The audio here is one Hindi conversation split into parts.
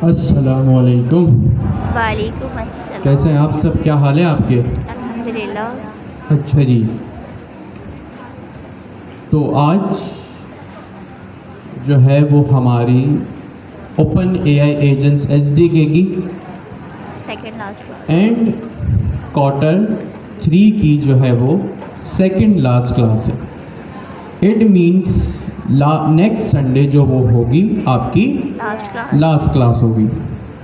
अस्सलामुअलैकुम। वालेकुम अस्सलाम। कैसे हैं आप सब, क्या हाल है आपके? अल्हम्दुलिल्लाह। अच्छा जी, तो आज जो है वो हमारी ओपन एआई एजेंट्स एसडीके की सेकंड लास्ट। एंड क्वार्टर 3 की जो है वो सेकंड लास्ट क्लास है। इट मीन्स नेक्स्ट संडे जो वो होगी आपकी लास्ट क्लास होगी।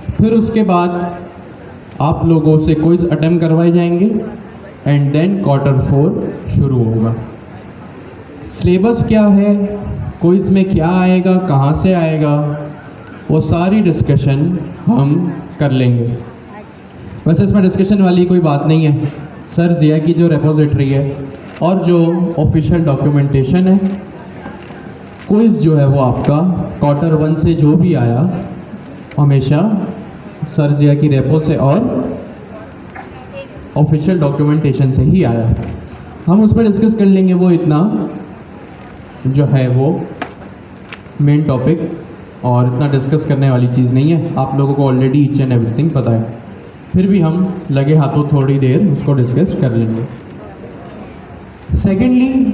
फिर उसके बाद आप लोगों से क्विज अटेम्प्ट करवाए जाएंगे एंड देन क्वार्टर 4 शुरू होगा। सिलेबस क्या है, क्विज में क्या आएगा, कहाँ से आएगा, वो सारी डिस्कशन हम कर लेंगे। वैसे इसमें डिस्कशन वाली कोई बात नहीं है। सर जिया की जो रेपोजिटरी है और जो ऑफिशियल डॉक्यूमेंटेशन है, क्विज जो है वो आपका क्वार्टर 1 से जो भी आया हमेशा सर जिया की रेपो से और ऑफिशियल डॉक्यूमेंटेशन से ही आया। हम उस पर डिस्कस कर लेंगे, वो इतना जो है वो मेन टॉपिक और इतना डिस्कस करने वाली चीज़ नहीं है। आप लोगों को ऑलरेडी ईच एंड एवरीथिंग पता है, फिर भी हम लगे हाथों थोड़ी देर उसको डिस्कस कर लेंगे। सेकेंडली,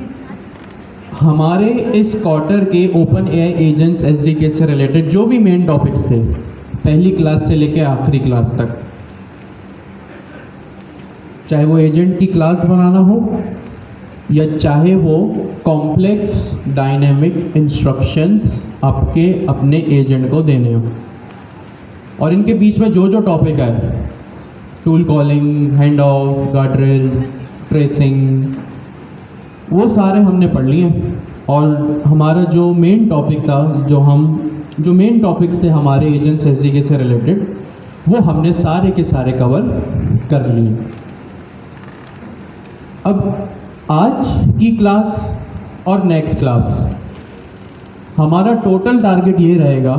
हमारे इस क्वार्टर के ओपन एआई एजेंट्स एसडीके से रिलेटेड जो भी मेन टॉपिक्स थे पहली क्लास से लेकर आखिरी क्लास तक, चाहे वो एजेंट की क्लास बनाना हो या चाहे वो कॉम्प्लेक्स डायनेमिक इंस्ट्रक्शंस आपके अपने एजेंट को देने हो, और इनके बीच में जो जो टॉपिक है, tool calling, hand off, guardrails, tracing, वो सारे हमने पढ़ लिए। और हमारा जो मेन टॉपिक था, जो मेन टॉपिक्स थे हमारे एजेंट्स एसडीके से रिलेटेड, वो हमने सारे के सारे कवर कर लिए। अब आज की क्लास और नेक्स्ट क्लास हमारा टोटल टारगेट ये रहेगा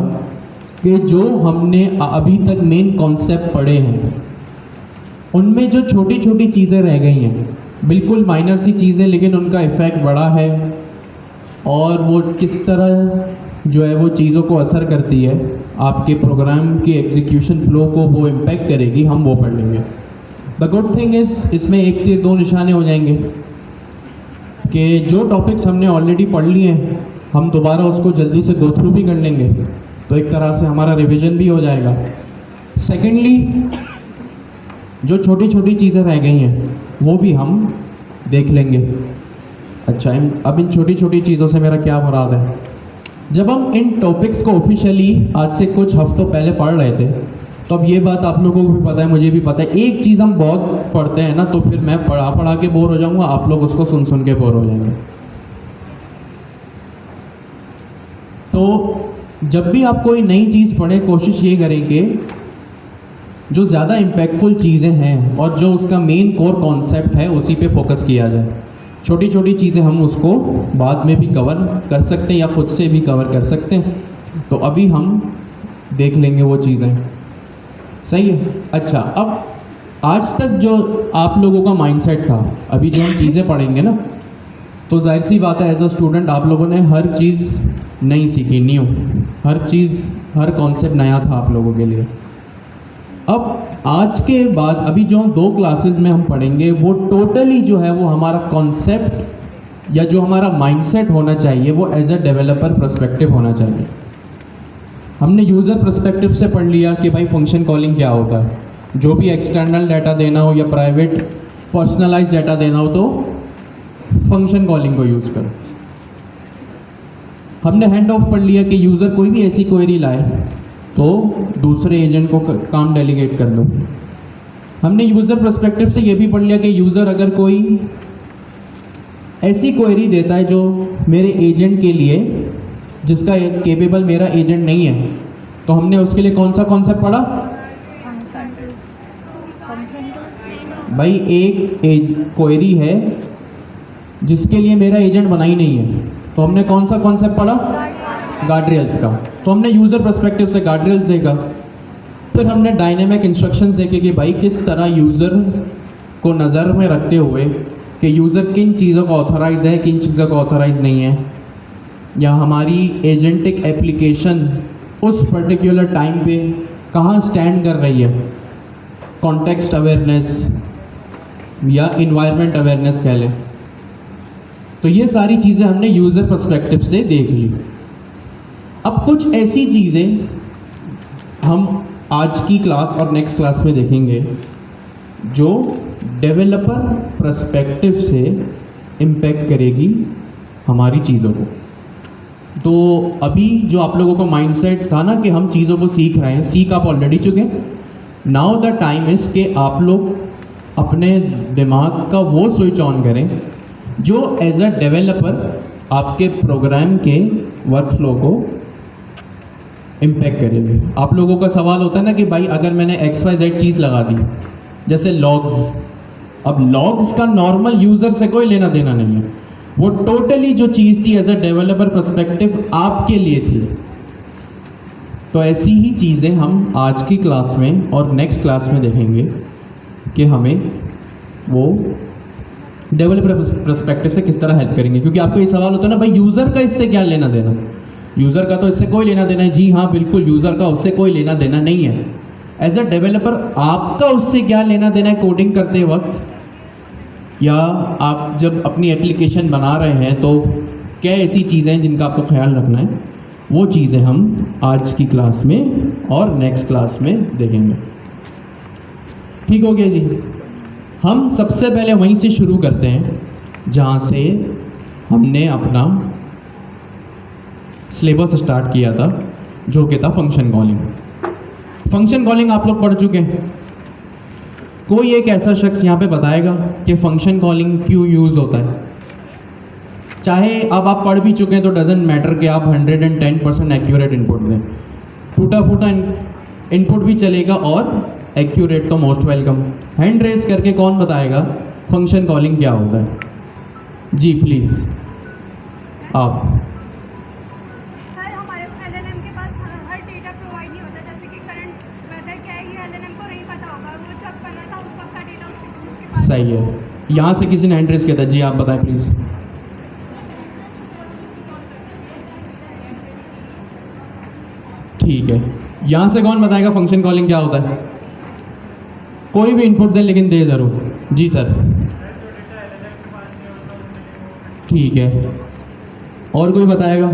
कि जो हमने अभी तक मेन कॉन्सेप्ट पढ़े हैं उनमें जो छोटी छोटी चीज़ें रह गई हैं, बिल्कुल माइनर सी चीज़ें, लेकिन उनका इफ़ेक्ट बड़ा है और वो किस तरह जो है वो चीज़ों को असर करती है, आपके प्रोग्राम की एग्जीक्यूशन फ्लो को वो इम्पेक्ट करेगी, हम वो पढ़ लेंगे। द गुड थिंग इज़ इसमें एक तीर दो निशाने हो जाएंगे कि जो टॉपिक्स हमने ऑलरेडी पढ़ लिए हैं हम दोबारा उसको जल्दी से गो थ्रू भी कर लेंगे, तो एक तरह से हमारा रिवीजन भी हो जाएगा। सेकेंडली, जो छोटी छोटी चीज़ें रह गई हैं वो भी हम देख लेंगे। अच्छा, अब इन छोटी छोटी चीज़ों से मेरा क्या मुराद है, जब हम इन टॉपिक्स को ऑफिशियली आज से कुछ हफ्तों पहले पढ़ रहे थे, तो अब ये बात आप लोगों को भी पता है, मुझे भी पता है, एक चीज़ हम बहुत पढ़ते हैं ना तो फिर मैं पढ़ा के बोर हो जाऊंगा, आप लोग उसको सुन सुन के बोर हो जाएंगे। तो जब भी आप कोई नई चीज़ पढ़े, कोशिश ये करें कि जो ज़्यादा इम्पैक्टफुल चीज़ें हैं और जो उसका मेन कोर कॉन्सेप्ट है उसी पे फोकस किया जाए। छोटी छोटी चीज़ें हम उसको बाद में भी कवर कर सकते हैं या खुद से भी कवर कर सकते हैं, तो अभी हम देख लेंगे वो चीज़ें। सही है। अच्छा, अब आज तक जो आप लोगों का माइंडसेट था, अभी जो हम चीज़ें पढ़ेंगे ना, तो जाहिर सी बात है एज अ स्टूडेंट आप लोगों ने हर चीज़ नई सीखी, न्यू, हर चीज़, हर कॉन्सेप्ट नया था आप लोगों के लिए। अब आज के बाद अभी जो 2 क्लासेस में हम पढ़ेंगे वो टोटली जो है वो हमारा कॉन्सेप्ट या जो हमारा माइंडसेट होना चाहिए वो एज अ डेवलपर पर्सपेक्टिव होना चाहिए। हमने यूज़र पर्सपेक्टिव से पढ़ लिया कि भाई फंक्शन कॉलिंग क्या होता है, जो भी एक्सटर्नल डाटा देना हो या प्राइवेट पर्सनलाइज डाटा देना हो तो फंक्शन कॉलिंग को यूज़ करो। हमने हैंड ऑफ पढ़ लिया कि यूज़र कोई भी ऐसी क्वेरी लाए तो दूसरे एजेंट को काम डेलीगेट कर दो। हमने यूज़र पर्सपेक्टिव से ये भी पढ़ लिया कि यूज़र अगर कोई ऐसी क्वेरी देता है जो मेरे एजेंट के लिए, जिसका केपेबल मेरा एजेंट नहीं है, तो हमने उसके लिए कौन सा कॉन्सेप्ट पढ़ा भाई, एक क्वेरी है जिसके लिए मेरा एजेंट बना ही नहीं है, तो हमने कौन सा कॉन्सेप्ट पढ़ा, गार्डरेल्स का। तो हमने यूज़र पर्सपेक्टिव से गार्डरेल्स देखा। फिर हमने डायनेमिक इंस्ट्रक्शंस देखे कि भाई किस तरह यूज़र को नज़र में रखते हुए कि यूज़र किन चीज़ों का ऑथराइज़ है, किन चीज़ों का ऑथराइज़ नहीं है, या हमारी एजेंटिक एप्लीकेशन उस पर्टिकुलर टाइम पे कहाँ स्टैंड कर रही है, कॉन्टेक्स्ट अवेयरनेस या इन्वायरमेंट अवेयरनेस कह लें। तो ये सारी चीज़ें हमने यूज़र पर्सपेक्टिव से देख ली। अब कुछ ऐसी चीज़ें हम आज की क्लास और नेक्स्ट क्लास में देखेंगे जो डेवलपर पर्सपेक्टिव से इम्पैक्ट करेगी हमारी चीज़ों को। तो अभी जो आप लोगों का माइंडसेट था ना कि हम चीज़ों को सीख रहे हैं, सीख आप ऑलरेडी चुके हैं। नाउ द टाइम इज़ कि आप लोग अपने दिमाग का वो स्विच ऑन करें जो एज अ डेवलपर आपके प्रोग्राम के वर्कफ्लो को इम्पैक्ट करेगी। आप लोगों का सवाल होता है ना कि भाई अगर मैंने XYZ चीज़ लगा दी, जैसे लॉग्स, अब लॉग्स का नॉर्मल यूज़र से कोई लेना देना नहीं है, वो टोटली जो चीज़ थी एज अ डेवलपर पर्सपेक्टिव आपके लिए थी। तो ऐसी ही चीज़ें हम आज की क्लास में और नेक्स्ट क्लास में देखेंगे कि हमें वो डेवलपर पर्सपेक्टिव से किस तरह हेल्प करेंगे। क्योंकि आपको ये सवाल होता है ना भाई यूज़र का इससे क्या लेना देना, यूज़र का तो इससे कोई लेना देना है। जी हाँ बिल्कुल, यूज़र का उससे कोई लेना देना नहीं है। एज अ डेवलपर आपका उससे क्या लेना देना है कोडिंग करते वक्त, या आप जब अपनी एप्लीकेशन बना रहे हैं तो क्या ऐसी चीज़ें हैं जिनका आपको ख्याल रखना है, वो चीज़ें हम आज की क्लास में और नेक्स्ट क्लास में देखेंगे। ठीक हो गया जी। हम सबसे पहले वहीं से शुरू करते हैं जहाँ से हमने अपना सिलेबस स्टार्ट किया था, जो कि था फंक्शन कॉलिंग। फंक्शन कॉलिंग आप लोग पढ़ चुके हैं। कोई एक ऐसा शख्स यहाँ पे बताएगा कि फंक्शन कॉलिंग क्यों यूज़ होता है? चाहे अब आप पढ़ भी चुके हैं तो डजेंट मैटर कि आप 110% एक्यूरेट इनपुट दें, टूटा फूटा इनपुट भी चलेगा और एक्यूरेट तो मोस्ट वेलकम। हैंड रेस करके कौन बताएगा फंक्शन कॉलिंग क्या होता है? जी प्लीज़ आप। सर हमारे LLM के पास हर डेटा प्रोवाइड नहीं होता, जैसे कि करंट वेदर क्या है ये LLM को नहीं पता होगा, वो जब करना था उस वक्त का डेटा उसके पास। सही है। यहाँ से किसी ने हैंड रेस किया था, जी आप बताएं प्लीज़। ठीक है, यहाँ से कौन बताएगा फंक्शन कॉलिंग क्या होता है? कोई भी इनपुट दे लेकिन दे ज़रूर। जी सर। ठीक है, और कोई बताएगा?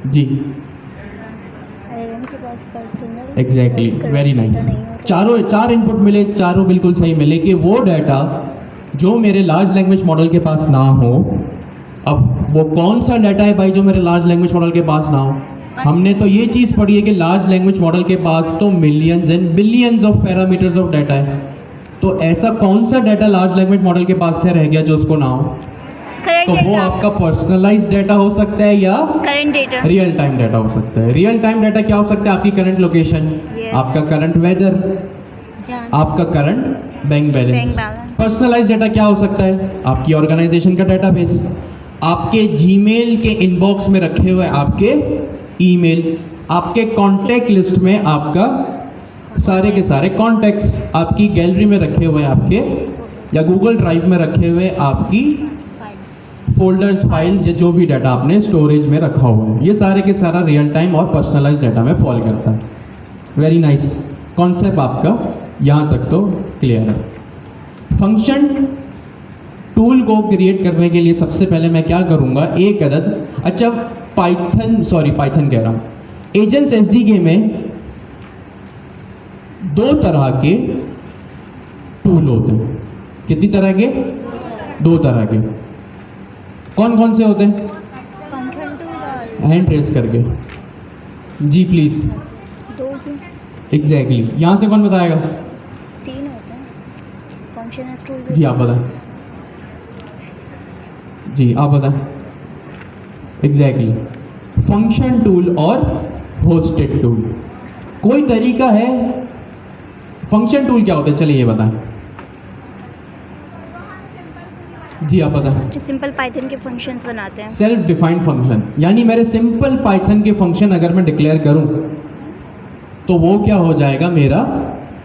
जी LLM के पास पर्सनल एग्जैक्टली, वेरी नाइस। चार इनपुट मिले, चारों बिल्कुल सही मिले कि वो डाटा जो मेरे लार्ज लैंग्वेज मॉडल के पास ना हो। अब वो कौन सा डाटा है भाई जो मेरे लार्ज लैंग्वेज मॉडल के पास ना हो? हमने तो ये चीज़ पढ़ी है कि लार्ज लैंग्वेज मॉडल के पास तो millions and billions of parameters of data है। तो ऐसा कौन सा डाटा लार्ज लैंग्वेज मॉडल के पास से रह गया जो उसको ना हो? तो वो आपका पर्सनलाइज्ड डाटा हो सकता है या current data, real time data हो सकता है। रियल टाइम डाटा क्या हो सकता है? आपकी करंट लोकेशन, Yes. आपका करंट वेदर, आपका current bank balance. balance. Personalised data क्या हो सकता है? आपकी ऑर्गेनाइजेशन का डाटाबेस, आपके जीमेल के इनबॉक्स में रखे हुए आपके ईमेल, आपके कॉन्टैक्ट लिस्ट में आपका सारे के सारे कॉन्टैक्ट्स, आपकी गैलरी में रखे हुए आपके, या गूगल ड्राइव में रखे हुए आपकी फोल्डर्स, फाइल्स, या जो भी डाटा आपने स्टोरेज में रखा हुआ है, ये सारे के सारा रियल टाइम और पर्सनलाइज्ड डाटा में फॉल करता है। वेरी नाइस, कॉन्सेप्ट आपका यहाँ तक तो क्लियर है। फंक्शन टूल को क्रिएट करने के लिए सबसे पहले मैं क्या करूँगा, एक अदद, अच्छा पाइथन कह रहा हूँ, एजेंट्स SDK में दो तरह के टूल होते हैं। कितनी तरह के? दो तरह के। कौन कौन से होते हैं? फंक्शन टूल हैंड रेस करके जी प्लीज़। दो क्यों? एग्जैक्टली, यहाँ से कौन बताएगा? 3 होते हैं फंक्शन टूल। जी आप बताएं। जी आप बताएं। एग्जैक्टली, फंक्शन टूल और होस्टेड टूल। कोई तरीका है? फंक्शन टूल क्या होता है, चलिए ये बताएं। जी आप बताएं। जो सिंपल पाइथन के फंक्शंस बनाते हैं। सेल्फ डिफाइंड फंक्शन, यानी मेरे सिंपल पाइथन के फंक्शन अगर मैं डिक्लेयर करूं तो वो क्या हो जाएगा, मेरा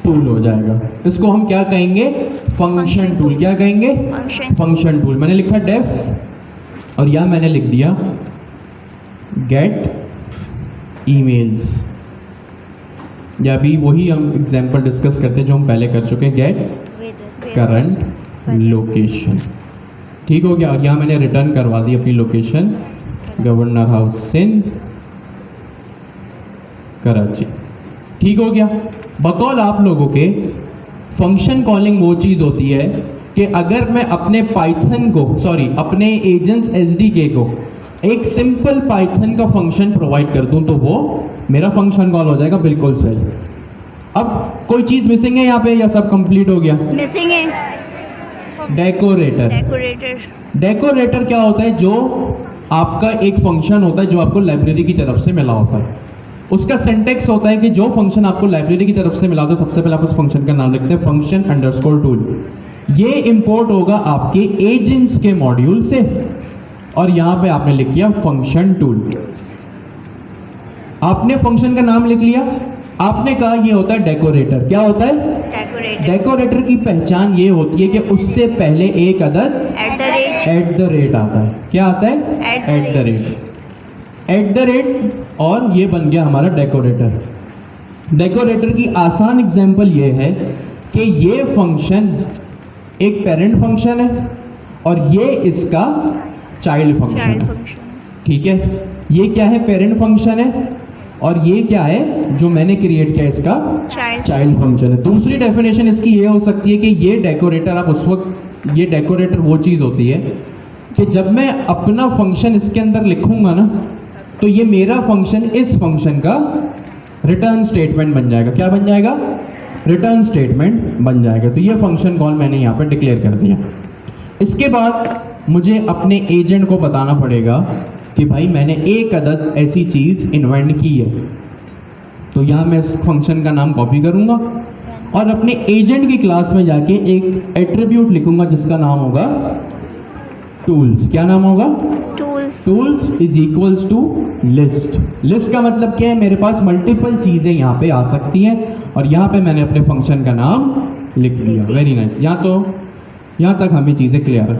टूल हो जाएगा। इसको हम क्या कहेंगे? Function tool. क्या कहेंगे? Function tool. मैंने लिखा डेफ और या मैंने लिख दिया गेट ईमेल्स, या अभी वही हम एग्जांपल डिस्कस करते हैं जो हम पहले कर चुके हैं, गेट करंट लोकेशन। ठीक हो गया। और यहाँ मैंने रिटर्न करवा दी अपनी location, governor house Sindh Karachi. ठीक हो गया। बकौल आप लोगों के फंक्शन कॉलिंग वो चीज़ होती है कि अगर मैं अपने पाइथन को अपने एजेंट्स एसडीके को एक सिंपल पाइथन का फंक्शन प्रोवाइड कर दूं तो वो मेरा फंक्शन कॉल हो जाएगा बिल्कुल सही। अब कोई चीज़ मिसिंग है यहाँ पे या सब कंप्लीट हो गया? मिसिंग है डेकोरेटर। डेकोरेटर क्या होता है? जो आपका एक फंक्शन होता है जो आपको लाइब्रेरी की तरफ से मिला होता है। उसका सिंटेक्स होता है कि जो फंक्शन आपको लाइब्रेरी की तरफ से मिला होता है सबसे पहले आप उस फंक्शन का नाम लिखते हैं फंक्शन अंडरस्कोर टूल। ये इंपोर्ट होगा आपके एजेंट्स के मॉड्यूल से और यहाँ पे आपने लिख लिया फंक्शन टूल। आपने फंक्शन का नाम लिख लिया, आपने कहा ये होता है डेकोरेटर। क्या होता है? डेकोरेटर की पहचान ये होती है कि उससे पहले एक अदद एट द रेट आता है। क्या आता है? At the rate. और ये बन गया हमारा डेकोरेटर। डेकोरेटर की आसान एग्जांपल ये है कि ये फंक्शन एक पेरेंट फंक्शन है और ये इसका चाइल्ड फंक्शन है। ठीक है, ये क्या है? पेरेंट फंक्शन है और ये क्या है जो मैंने क्रिएट किया इसका चाइल्ड फंक्शन है। दूसरी डेफिनेशन इसकी ये हो सकती है कि ये डेकोरेटर आप उस वक्त, ये डेकोरेटर वो चीज़ होती है कि जब मैं अपना फंक्शन इसके अंदर लिखूंगा ना तो ये मेरा फंक्शन इस फंक्शन का रिटर्न स्टेटमेंट बन जाएगा। क्या बन जाएगा? रिटर्न स्टेटमेंट बन जाएगा। तो ये फंक्शन कॉल मैंने यहाँ पर डिक्लेयर कर दिया। इसके बाद मुझे अपने एजेंट को बताना पड़ेगा कि भाई मैंने एक अदद ऐसी चीज़ इन्वेंट की है। तो यहाँ मैं इस फंक्शन का नाम कॉपी करूँगा और अपने एजेंट की क्लास में जाके एक एट्रीब्यूट लिखूंगा जिसका नाम होगा टूल्स। क्या नाम होगा? Tools is equals to list. List का मतलब क्या है? मेरे पास मल्टीपल चीज़ें यहाँ पे आ सकती हैं और यहाँ पे मैंने अपने फंक्शन का नाम लिख दिया। Very nice. यहाँ तक हमें चीज़ें क्लियर है।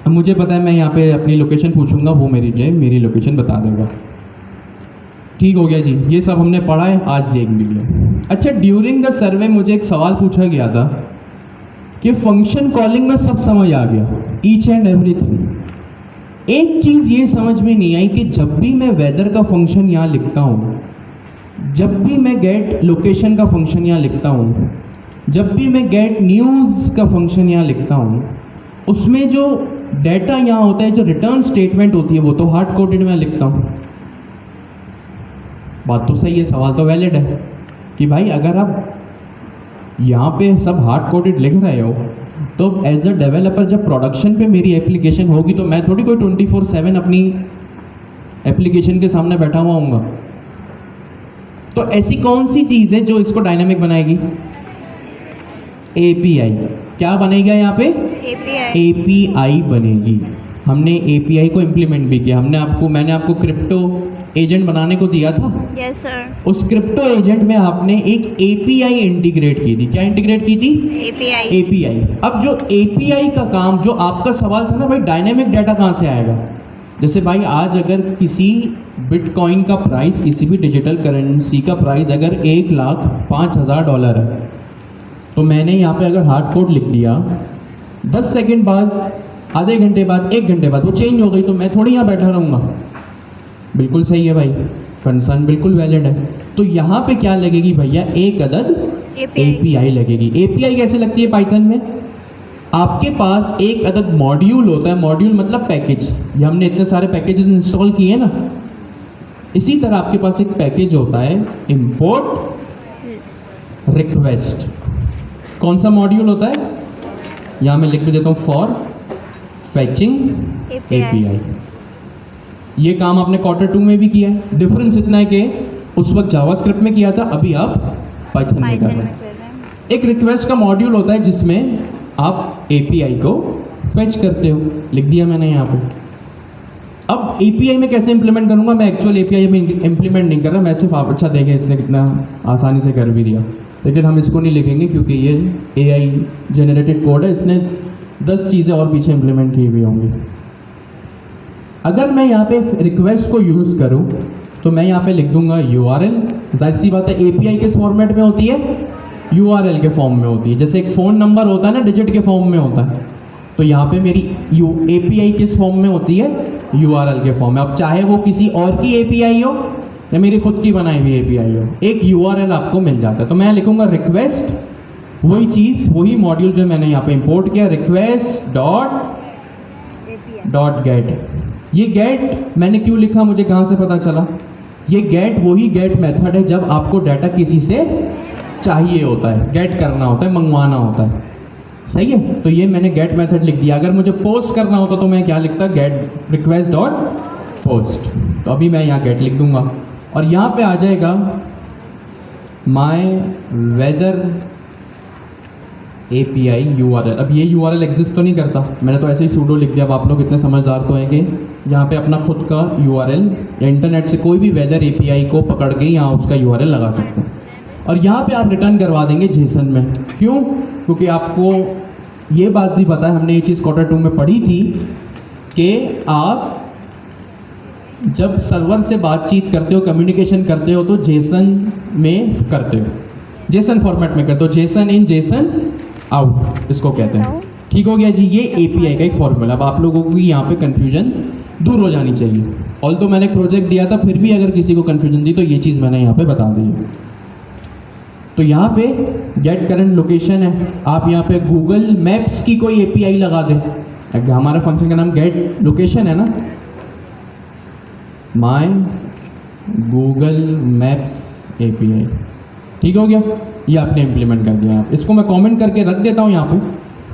अब मुझे पता है मैं यहाँ पे अपनी लोकेशन पूछूंगा, वो मेरी लोकेशन बता देगा। ठीक हो गया जी, ये सब हमने पढ़ा है, आज देख भी लिया। अच्छा, ड्यूरिंग द सर्वे मुझे एक सवाल पूछा गया था कि फंक्शन कॉलिंग में सब समझ आ गया, ईच एंड एवरीथिंग। एक चीज़ ये समझ में नहीं आई कि जब भी मैं वेदर का फंक्शन यहाँ लिखता हूँ, जब भी मैं गेट लोकेशन का फंक्शन यहाँ लिखता हूँ, जब भी मैं गेट न्यूज़ का फंक्शन यहाँ लिखता हूँ, उसमें जो डेटा यहाँ होता है, जो रिटर्न स्टेटमेंट होती है, वो तो हार्ड कोडेड में लिखता हूँ। बात तो सही है, सवाल तो वैलिड है कि भाई अगर आप यहाँ पे सब हार्ड कोडेड लिख रहे हो तो एज अ डेवलपर जब प्रोडक्शन पे मेरी एप्लीकेशन होगी तो मैं थोड़ी कोई 24/7 अपनी एप्लीकेशन के सामने बैठा हुआ हूँगा। तो ऐसी कौन सी चीज़ है जो इसको डायनामिक बनाएगी? एपीआई। क्या बनेगा यहाँ पे? एपीआई बनेगी। हमने एपीआई को इम्प्लीमेंट भी किया। मैंने आपको क्रिप्टो एजेंट बनाने को दिया था। Yes sir. उस क्रिप्टो एजेंट में आपने एक एपीआई इंटीग्रेट की थी। क्या इंटीग्रेट की थी? एपीआई। अब जो एपीआई का काम, जो आपका सवाल था ना भाई डायनेमिक डाटा कहाँ से आएगा, जैसे भाई आज अगर किसी बिटकॉइन का प्राइस, किसी भी डिजिटल करेंसी का प्राइस अगर $1,05,000 है, तो मैंने यहाँ पे अगर हार्ड कोड लिख दिया, 10 सेकंड बाद, आधे घंटे बाद, 1 घंटे बाद वो चेंज हो गई, तो मैं थोड़ी यहाँ बैठा रहूँगा। बिल्कुल सही है भाई, कंसर्न बिल्कुल वैलिड है। तो यहाँ पे क्या लगेगी भैया? एक अदद एपीआई लगेगी। एपीआई कैसे लगती है पाइथन में? आपके पास एक अदद मॉड्यूल होता है। मॉड्यूल मतलब पैकेज। ये हमने इतने सारे पैकेजेस इंस्टॉल किए ना, इसी तरह आपके पास एक पैकेज होता है इंपोर्ट रिक्वेस्ट। कौन सा मॉड्यूल होता है? यहाँ मैं लिख भी देता हूँ, फॉर फेचिंग एपीआई। ये काम आपने Q2 में भी किया है। डिफरेंस इतना है कि उस वक्त जावास्क्रिप्ट में किया था, अभी आप पाइथन में कर रहे हैं। एक रिक्वेस्ट का मॉड्यूल होता है जिसमें आप एपीआई को फेच करते हो। लिख दिया मैंने यहाँ पे। अब एपीआई में कैसे इंप्लीमेंट करूँगा? मैं एक्चुअल एपीआई में इंप्लीमेंट नहीं कर रहा, मैं सिर्फ आप अच्छा देखें इसने कितना आसानी से कर भी दिया, लेकिन हम इसको नहीं लिखेंगे क्योंकि ये एआई जनरेटेड कोड है। इसने 10 चीज़ें और पीछे इंप्लीमेंट की हुई होंगी। अगर मैं यहाँ पे रिक्वेस्ट को यूज़ करूँ तो मैं यहाँ पे लिख दूंगा URL। जाहिर सी बात है API किस फॉर्मेट में होती है, URL के फॉर्म में होती है। जैसे एक फ़ोन नंबर होता है ना, डिजिट के फॉर्म में होता है, तो यहाँ पे मेरी API किस फॉर्म में होती है, URL के फॉर्म में। अब चाहे वो किसी और की API हो या मेरी खुद की बनाई हुई API हो, एक URL आपको मिल जाता है। तो मैं लिखूंगा रिक्वेस्ट, वही चीज़, वही मॉड्यूल जो मैंने यहाँ पे इंपोर्ट किया, रिक्वेस्ट डॉट गेट। ये गेट मैंने क्यों लिखा, मुझे कहाँ से पता चला? ये गेट वही गेट मेथड है जब आपको डाटा किसी से चाहिए होता है, गेट करना होता है, मंगवाना होता है, सही है। तो ये मैंने गेट मेथड लिख दिया। अगर मुझे पोस्ट करना होता तो मैं क्या लिखता, गेट रिक्वेस्ट डॉट पोस्ट। तो अभी मैं यहाँ गेट लिख दूंगा और यहाँ पे आ जाएगा माय वेदर API URL। अब ये URL एग्जिस्ट तो नहीं करता, मैंने तो ऐसे ही सूडो लिख दिया। अब आप लोग इतने समझदार तो हैं कि यहाँ पे अपना खुद का URL या इंटरनेट से कोई भी वेदर API को पकड़ के यहाँ उसका URL लगा सकते हैं। और यहाँ पे आप रिटर्न करवा देंगे जेसन में। क्यों? क्योंकि आपको ये बात भी पता है, हमने ये चीज़ क्वार्टर 2 में पढ़ी थी कि आप जब सर्वर से बातचीत करते हो, कम्युनिकेशन करते हो, तो जेसन में करते हो, जेसन फॉर्मेट में करते हो, जेसन इन जेसन आउट इसको कहते हैं। ठीक हो गया जी, ये API का एक फॉर्मूला। अब आप लोगों की यहाँ पे कन्फ्यूजन दूर हो जानी चाहिए। ऑल तो मैंने प्रोजेक्ट दिया था, फिर भी अगर किसी को कन्फ्यूजन दी तो ये चीज़ मैंने यहाँ पे बता दी है। तो यहाँ पे गेट करंट लोकेशन है, आप यहाँ पे गूगल मैप्स की कोई API लगा दें। हमारा फंक्शन का नाम गेट लोकेशन है ना, माय गूगल मैप्स API। ठीक हो गया, ये आपने इम्प्लीमेंट कर दिया। इसको मैं कमेंट करके रख देता हूँ यहाँ पे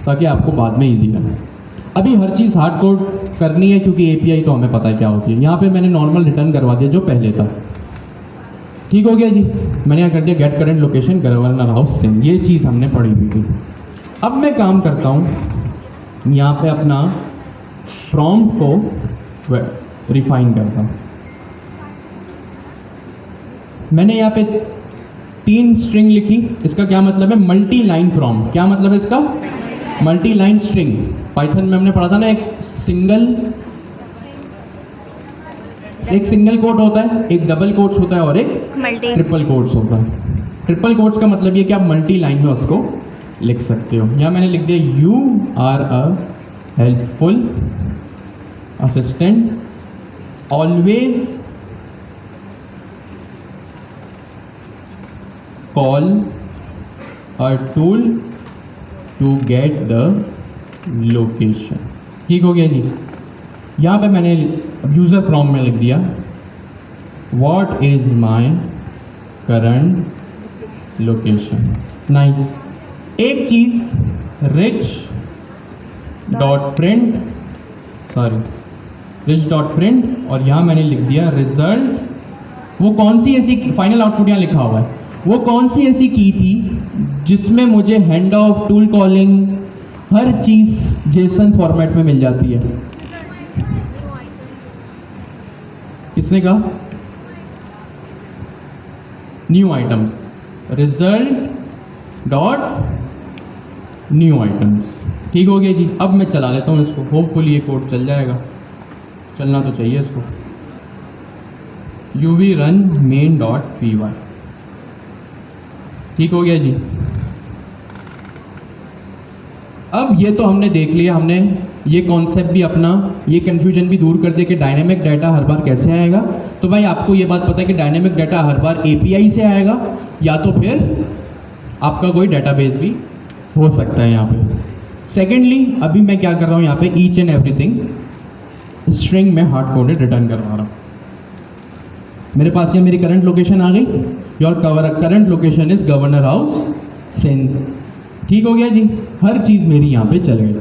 ताकि आपको बाद में इजी रहे। अभी हर चीज़ हार्ड कोड करनी है क्योंकि API तो हमें पता है क्या होती है। यहाँ पे मैंने नॉर्मल रिटर्न करवा दिया जो पहले था। ठीक हो गया जी, मैंने यहाँ कर दिया get current location governor house से। ये चीज़ हमने पढ़ी हुई थी। अब मैं काम करता हूँ यहाँ पे अपना प्रॉम्प्ट को रिफाइन करता हूँ। मैंने यहाँ पे 3 स्ट्रिंग लिखी। इसका क्या मतलब है? Multi line prompt. क्या मतलब है इसका? Multi line string. पाइथन में हमने पढ़ा था ना, एक सिंगल कोट होता है, एक डबल कोट्स होता है और एक ट्रिपल कोट्स होता है। ट्रिपल कोट्स का मतलब ये कि आप मल्टी लाइन में उसको लिख सकते हो। यहाँ मैंने लिख दिया you are a helpful assistant, always call a tool to get the location. ठीक हो गया जी। यहाँ पे मैंने यूज़र प्रॉम्प्ट में लिख दिया what is my current location. Nice. एक चीज़ रिच डॉट प्रिंट और यहाँ मैंने लिख दिया रिजल्ट। वो कौन सी ऐसी फाइनल आउटपुट यहाँ लिखा हुआ है, वो कौन सी ऐसी की थी जिसमें मुझे hand of, tool calling, her cheese JSON format में मिल जाती है। किसने कहा? New items, result dot new items. ठीक हो गया जी। अब मैं चला लेता हूँ इसको, होपफुली ये कोड चल जाएगा, चलना तो चाहिए इसको। uv run main.py। ठीक हो गया जी। अब ये तो हमने देख लिया, हमने ये कॉन्सेप्ट भी अपना, ये कन्फ्यूजन भी दूर कर दे कि डायनेमिक डाटा हर बार कैसे आएगा। तो भाई आपको ये बात पता है कि डायनेमिक डाटा हर बार API से आएगा या तो फिर आपका कोई डाटाबेस भी हो सकता है यहाँ पे। सेकेंडली अभी मैं क्या कर रहा हूँ यहाँ पे, ईच एंड एवरीथिंग स्ट्रिंग में हार्ड कोडेड रिटर्न करवा रहा हूँ। मेरे पास यहाँ मेरी करंट लोकेशन आ गई, your current location is governor house Sindh. ठीक हो गया जी, हर चीज़ मेरी यहाँ पे चल गई।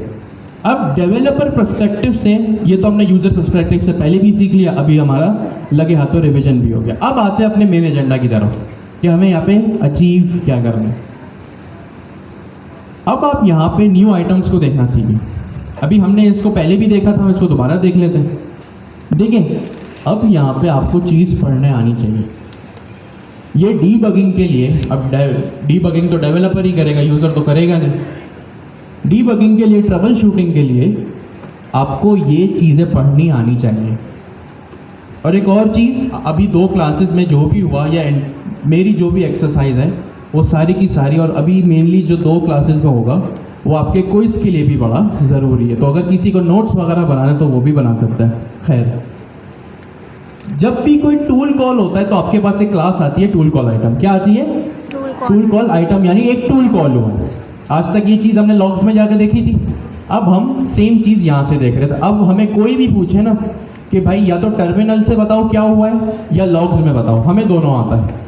अब डेवलपर पर्सपेक्टिव से, ये तो हमने यूज़र पर्सपेक्टिव से पहले भी सीख लिया, अभी हमारा लगे हाथों रिवीजन भी हो गया। अब आते हैं अपने मेन एजेंडा की तरफ कि हमें यहाँ पे अचीव क्या करना है। अब आप यहाँ पे न्यू आइटम्स को देखना सीखें। अभी हमने इसको पहले भी देखा था, हम इसको दोबारा देख लेते हैं। देखें, अब यहाँ पे आपको चीज़ पढ़ने आनी चाहिए। ये डीबगिंग के लिए, अब डीबगिंग तो डेवलपर ही करेगा, यूज़र तो करेगा नहीं। डीबगिंग के लिए, ट्रबल शूटिंग के लिए आपको ये चीज़ें पढ़नी आनी चाहिए। और एक और चीज़, अभी 2 क्लासेस में जो भी हुआ या मेरी जो भी एक्सरसाइज है वो सारी की सारी, और अभी मेनली जो 2 क्लासेस में होगा वो आपके क्विज के लिए भी बड़ा ज़रूरी है। तो अगर किसी को नोट्स वगैरह बनाना तो वो भी बना सकता है। खैर, जब भी कोई टूल कॉल होता है तो आपके पास एक क्लास आती है टूल कॉल आइटम। क्या आती है? टूल कॉल आइटम, यानी एक टूल कॉल हुआ। आज तक ये चीज़ हमने लॉग्स में जाकर देखी थी, अब हम सेम चीज़ यहाँ से देख रहे थे। अब हमें कोई भी पूछे ना कि भाई या तो टर्मिनल से बताओ क्या हुआ है या लॉग्स में बताओ, हमें दोनों आता है।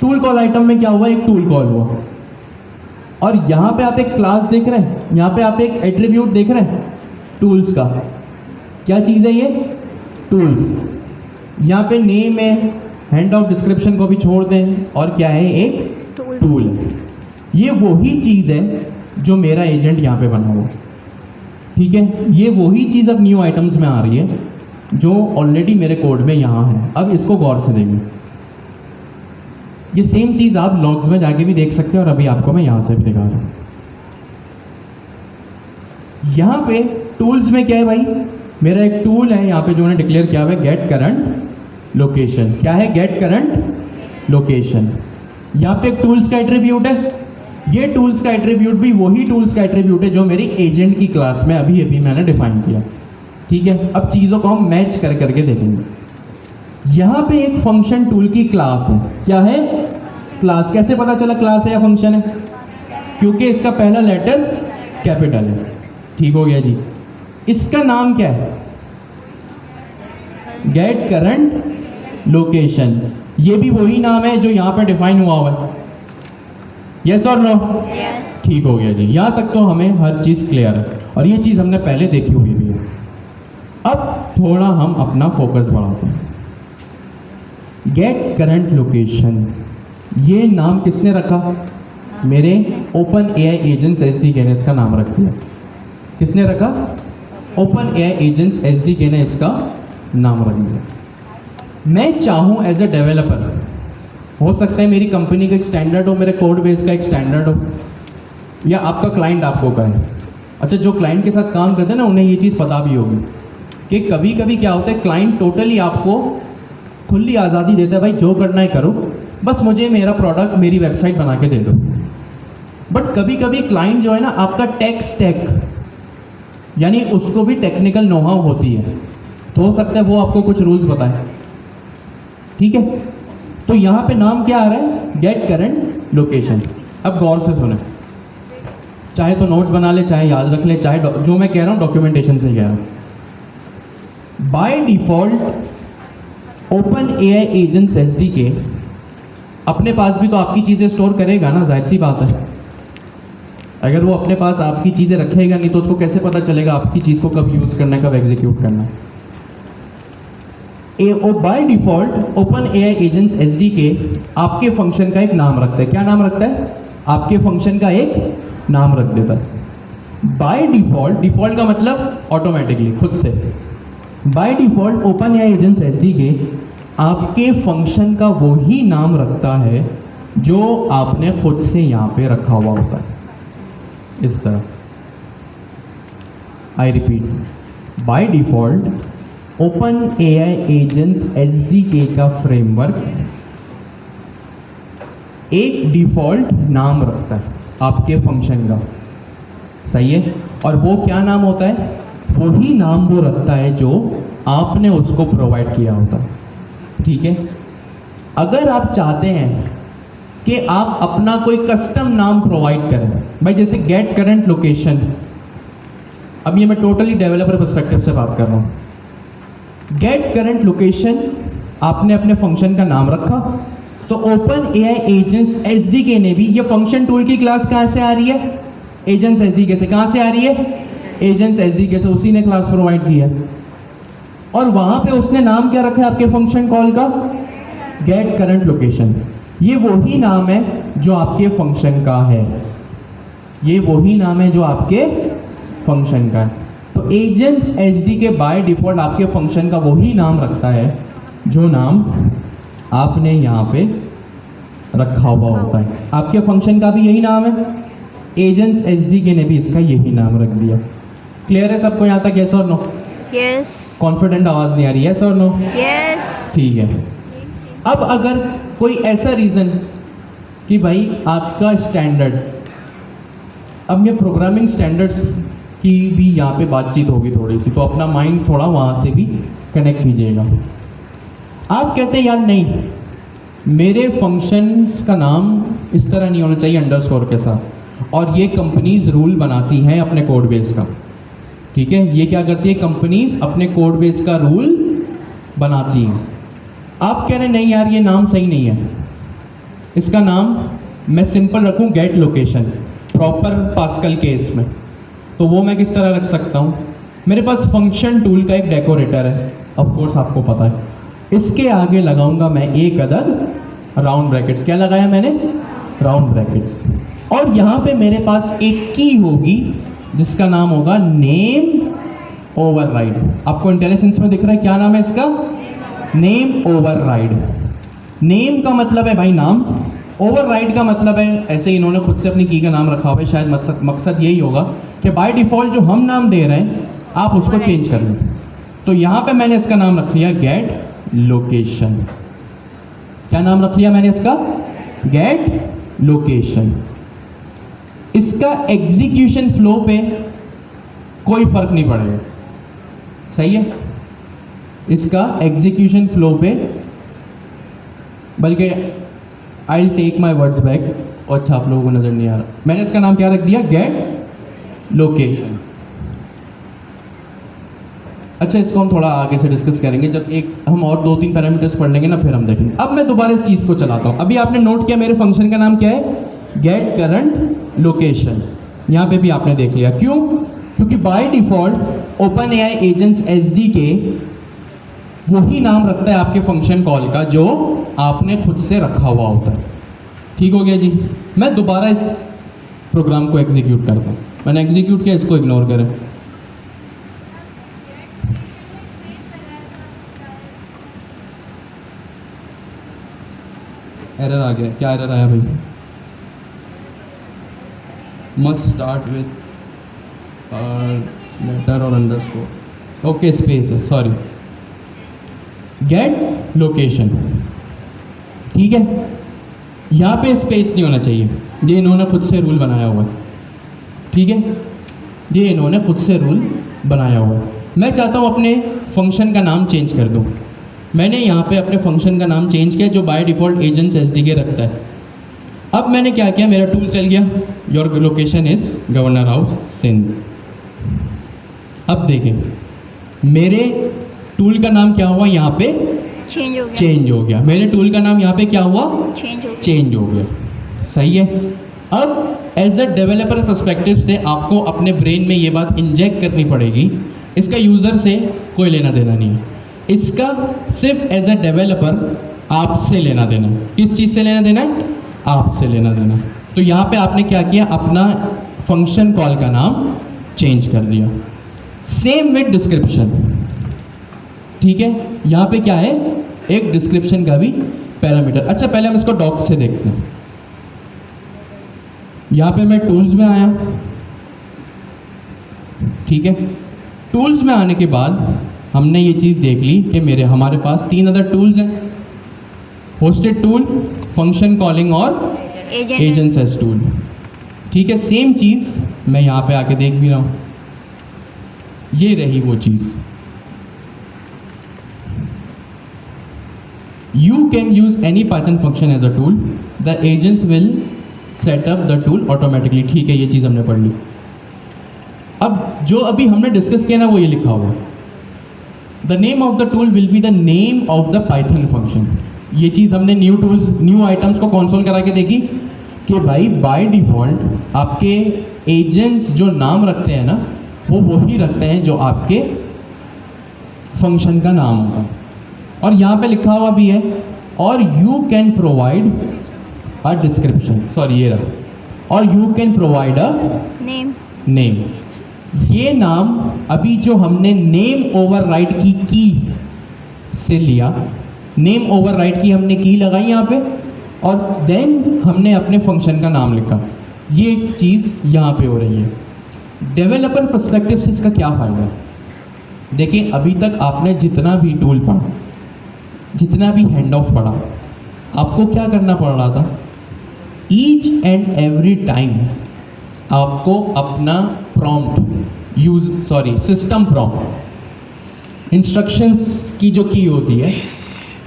टूल कॉल आइटम में क्या हुआ? एक टूल कॉल हुआ, और यहाँ पे आप एक क्लास देख रहे हैं, यहाँ पे आप एक एट्रीब्यूट देख रहे हैं टूल्स का। क्या चीज़ है ये? टूल्स। यहाँ पे नेम है, हैंड आउट डिस्क्रिप्शन को भी छोड़ दें, और क्या है? एक टूल। ये वही चीज़ है जो मेरा एजेंट यहाँ पे बना हुआ, ठीक है। ये वही चीज़ अब न्यू आइटम्स में आ रही है जो ऑलरेडी मेरे कोड में यहाँ है। अब इसको गौर से देखें, ये सेम चीज़ आप लॉग्स में जाके भी देख सकते हैं, और अभी आपको मैं यहाँ से भी दिखा रहा हूँ। यहाँ पे टूल्स में क्या है भाई? मेरा एक टूल है यहाँ पे जो मैंने डिक्लेयर किया हुआ है, गेट करंट लोकेशन। क्या है? Get current location. यहाँ पे एक टूल्स का एट्रीब्यूट है। ये टूल्स का एट्रीब्यूट भी वही टूल्स का एट्रीब्यूट है जो मेरी एजेंट की क्लास में अभी अभी मैंने डिफाइन किया, ठीक है। अब चीज़ों को हम मैच कर करके देखेंगे। यहाँ पे एक फंक्शन टूल की क्लास है। क्या है? क्लास। कैसे पता चला क्लास है या फंक्शन है? क्योंकि इसका पहला लेटर कैपिटल है, ठीक हो गया जी। इसका नाम क्या है? Get current location. ये भी वही नाम है जो यहाँ पे डिफाइन हुआ है। यस और नो? ठीक हो गया जी। यहाँ तक तो हमें हर चीज़ क्लियर है, और ये चीज़ हमने पहले देखी हुई भी है। अब थोड़ा हम अपना फोकस बढ़ाते हैं। गेट करंट लोकेशन, ये नाम किसने रखा? मेरे ओपन एआई एजेंट्स एसडीके ने इसका नाम रख दिया। किसने रखा? ओपन एआई एजेंट्स एसडीके ने इसका नाम रख दिया। मैं चाहूँ एज ए डेवलपर, हो सकता है मेरी कंपनी का एक स्टैंडर्ड हो, मेरे कोड बेस का एक स्टैंडर्ड हो, या आपका क्लाइंट आपको कहे। अच्छा, जो क्लाइंट के साथ काम करते हैं ना, उन्हें ये चीज़ पता भी होगी कि कभी कभी क्या होता है, क्लाइंट टोटली आपको खुली आज़ादी देता है, भाई जो करना है करो, बस मुझे मेरा प्रोडक्ट, मेरी वेबसाइट बना के दे दो। बट कभी कभी क्लाइंट जो है ना, आपका टेक स्टैक, यानी उसको भी टेक्निकल नोहाउ होती है, तो हो सकता है वो आपको कुछ रूल्स बताए, ठीक है। तो यहाँ पे नाम क्या आ रहा है? Get current location. अब गौर से सुने, चाहे तो नोट्स बना ले, चाहे याद रख ले, चाहे जो मैं कह रहा हूँ डॉक्यूमेंटेशन से कह रहा हूँ। By default open AI agents SDK अपने पास भी तो आपकी चीज़ें स्टोर करेगा ना, जाहिर सी बात है। अगर वो अपने पास आपकी चीज़ें रखेगा नहीं तो उसको कैसे पता चलेगा आपकी चीज़ को कब यूज़ करना है, कब एग्जीक्यूट करना है। By default open AI agents SDK आपके फंक्शन का एक नाम रखता है। क्या नाम रखता है? आपके फंक्शन का एक नाम रख देता है। बाय डिफॉल्ट, डिफॉल्ट का मतलब ऑटोमेटिकली, खुद से। By default open AI agents SDK आपके फंक्शन का वही नाम रखता है जो आपने खुद से यहाँ पे रखा हुआ होता है, इस तरह। I repeat, by default open AI agents SDK का फ्रेमवर्क एक डिफॉल्ट नाम रखता है आपके फंक्शन का, सही है। और वो क्या नाम होता है? वही नाम वो रखता है जो आपने उसको प्रोवाइड किया होता है, ठीक है। अगर आप चाहते हैं कि आप अपना कोई कस्टम नाम प्रोवाइड करें, भाई जैसे गेट करंट लोकेशन, अब ये मैं टोटली डेवलपर पर्सपेक्टिव से बात कर रहा हूँ। गेट करंट लोकेशन आपने अपने फंक्शन का नाम रखा, तो ओपन एआई एजेंट्स एसडीके ने भी, ये फंक्शन टूल की क्लास कहाँ से आ रही है? एजेंट्स एसडीके से। कहाँ से आ रही है? एजेंट्स एसडीके से, उसी ने क्लास प्रोवाइड की है। और वहाँ पे उसने नाम क्या रखा है आपके फंक्शन कॉल का? Get current location. ये वही नाम है जो आपके फंक्शन का है, ये वही नाम है जो आपके फंक्शन का है। तो एजेंट्स एसडीके बाय डिफॉल्ट आपके फंक्शन का वही नाम रखता है जो नाम आपने यहाँ पे रखा हुआ होता है। आपके फंक्शन का भी यही नाम है, एजेंट्स एसडीके ने भी इसका यही नाम रख दिया। क्लियर है सबको यहाँ तक? यस और नो? यस कॉन्फिडेंट आवाज़ नहीं आ रही, यस और नो? यस ठीक है। अब अगर कोई ऐसा रीज़न कि भाई आपका स्टैंडर्ड, अब ये प्रोग्रामिंग स्टैंडर्ड्स की भी यहाँ पे बातचीत होगी थोड़ी सी, तो अपना माइंड थोड़ा वहाँ से भी कनेक्ट कीजिएगा। आप कहते हैं यार नहीं, मेरे फंक्शंस का नाम इस तरह नहीं होना चाहिए अंडरस्कोर के साथ, और ये कंपनीज रूल बनाती हैं अपने कोड बेस का। ठीक है, ये क्या करती है, कंपनीज अपने कोड बेस का रूल बनाती हैं। आप कह रहे हैं नहीं यार ये नाम सही नहीं है, इसका नाम मैं सिंपल रखूं get location, proper Pascal case में, तो वो मैं किस तरह रख सकता हूं? मेरे पास फंक्शन टूल का एक डेकोरेटर है, ऑफ कोर्स आपको पता है, इसके आगे लगाऊंगा मैं एक अदद राउंड ब्रैकेट्स। क्या लगाया मैंने? Round brackets. और यहाँ पे मेरे पास एक की होगी जिसका नाम होगा नेम ओवरराइड। आपको इंटेलिजेंस में दिख रहा है क्या नाम है इसका? Name override. नेम का मतलब है भाई नाम, ओवरराइड का मतलब है, ऐसे ही इन्होंने खुद से अपनी की का नाम रखा हुआ है, शायद मकसद यही होगा कि बाय डिफ़ॉल्ट जो हम नाम दे रहे हैं आप उसको चेंज कर लें। तो यहाँ पे मैंने इसका नाम रख लिया गेट लोकेशन। क्या नाम रख लिया मैंने इसका? Get location. इसका एग्जीक्यूशन फ्लो पे कोई फर्क नहीं पड़ेगा, सही है? इसका एग्जीक्यूशन फ्लो पे, बल्कि I take my words back, और अच्छा आप लोगों को नज़र नहीं आ रहा, मैंने इसका नाम क्या रख दिया? Get location. अच्छा, इसको हम थोड़ा आगे से डिस्कस करेंगे जब एक हम और 2-3 पैरामीटर्स पढ़ लेंगे ना, फिर हम देखेंगे। अब मैं दोबारा इस चीज़ को चलाता हूँ। अभी आपने नोट किया मेरे फंक्शन का नाम क्या है? Get current location. यहाँ पे भी आपने देख लिया, क्यों? क्योंकि by default OpenAI agents SDK वही नाम रखता है आपके फंक्शन कॉल का जो आपने खुद से रखा हुआ होता है। ठीक हो गया जी? मैं दोबारा इस प्रोग्राम को एग्जीक्यूट करता हूँ। मैंने एग्जीक्यूट किया, इसको इग्नोर करें। एरर आ गया। क्या एरर आया भाई? मस्ट स्टार्ट विथ लेटर और अंडरस्कोर। ओके, स्पेस है, सॉरी। गेट लोकेशन, ठीक है? यहाँ पे स्पेस नहीं होना चाहिए, ये इन्होंने खुद से रूल बनाया हुआ है। ठीक है, ये इन्होंने खुद से रूल बनाया हुआ है। मैं चाहता हूँ अपने फंक्शन का नाम चेंज कर दूँ। मैंने यहाँ पे अपने फंक्शन का नाम चेंज किया जो बाय डिफ़ॉल्ट एजेंट्स एसडीके रखता है। अब मैंने क्या किया, मेरा टूल चल गया, your location is governor house Sindh. अब देखें मेरे टूल का नाम क्या हुआ, यहाँ पे चेंज हो गया। मेरे टूल का नाम यहाँ पे क्या हुआ? चेंज हो गया। सही है। अब एज अ डेवलपर पर्सपेक्टिव से आपको अपने ब्रेन में ये बात इंजेक्ट करनी पड़ेगी, इसका यूज़र से कोई लेना देना नहीं है, इसका सिर्फ एज अ डेवलपर आपसे लेना देना है। किस चीज़ से लेना देना है? आपसे लेना देना। तो यहाँ पे आपने क्या किया, अपना फंक्शन कॉल का नाम चेंज कर दिया। Same with description. ठीक है, यहाँ पे क्या है, एक डिस्क्रिप्शन का भी पैरामीटर। अच्छा, पहले हम इसको डॉक्स से देखते हैं। यहाँ पे मैं टूल्स में आया, ठीक है। टूल्स में आने के बाद हमने ये चीज़ देख ली कि हमारे पास 3 अदर टूल्स हैं, होस्टेड टूल, फंक्शन कॉलिंग और एजेंट्स एज टूल। ठीक है, सेम चीज़ मैं यहाँ पे आके देख भी रहा हूँ, ये रही वो चीज़। You can use any Python function as a tool. The agents will set up the tool automatically. ठीक है, ये चीज़ हमने पढ़ ली। अब जो अभी हमने डिस्कस किया ना, वो ये लिखा हुआ, The name of the tool will be the name of the Python function. ये चीज़ हमने न्यू टूल्स, न्यू आइटम्स को कंसोल करा के देखी कि भाई बाय डिफ़ॉल्ट आपके एजेंट्स जो नाम रखते हैं ना, वो वही रखते हैं जो आपके फंक्शन का नाम होगा। और यहाँ पे लिखा हुआ भी है, और you can provide a description, sorry ये रहा, और you can provide a name. ये नाम अभी जो हमने नेम ओवरराइड की से लिया, नेम ओवरराइड की हमने की लगाई यहाँ पे, और देन हमने अपने फंक्शन का नाम लिखा। ये चीज़ यहाँ पे हो रही है। डेवलपर पर्सपेक्टिव से इसका क्या फ़ायदा है? देखिए अभी तक आपने जितना भी टूल पढ़ा, जितना भी हैंड ऑफ पढ़ा, आपको क्या करना पड़ रहा था? ईच एंड एवरी टाइम आपको अपना सिस्टम प्रॉम्प्ट, इंस्ट्रक्शंस की जो की होती है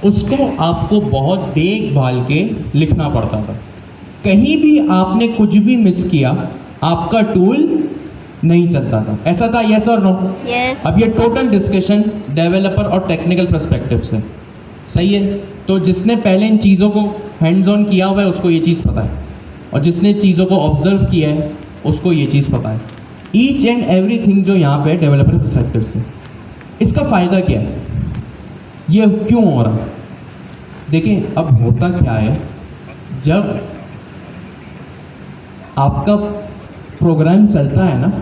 उसको आपको बहुत देखभाल के लिखना पड़ता था। कहीं भी आपने कुछ भी मिस किया आपका टूल नहीं चलता था। ऐसा था, यस और नो? यस। अब ये टोटल डिस्कशन डेवलपर और टेक्निकल पर्सपेक्टिव से, सही है? तो जिसने पहले इन चीज़ों को हैंड्स ऑन किया हुआ है उसको ये चीज़ पता है, और जिसने चीज़ों को ऑब्जर्व किया है उसको ये चीज़ पता है। ईच एंड एवरीथिंग जो यहाँ पे डेवलपर पर्सपेक्टिव से, इसका फ़ायदा क्या है, ये क्यों हो रहा है? देखिए अब होता क्या है, जब आपका प्रोग्राम चलता है ना,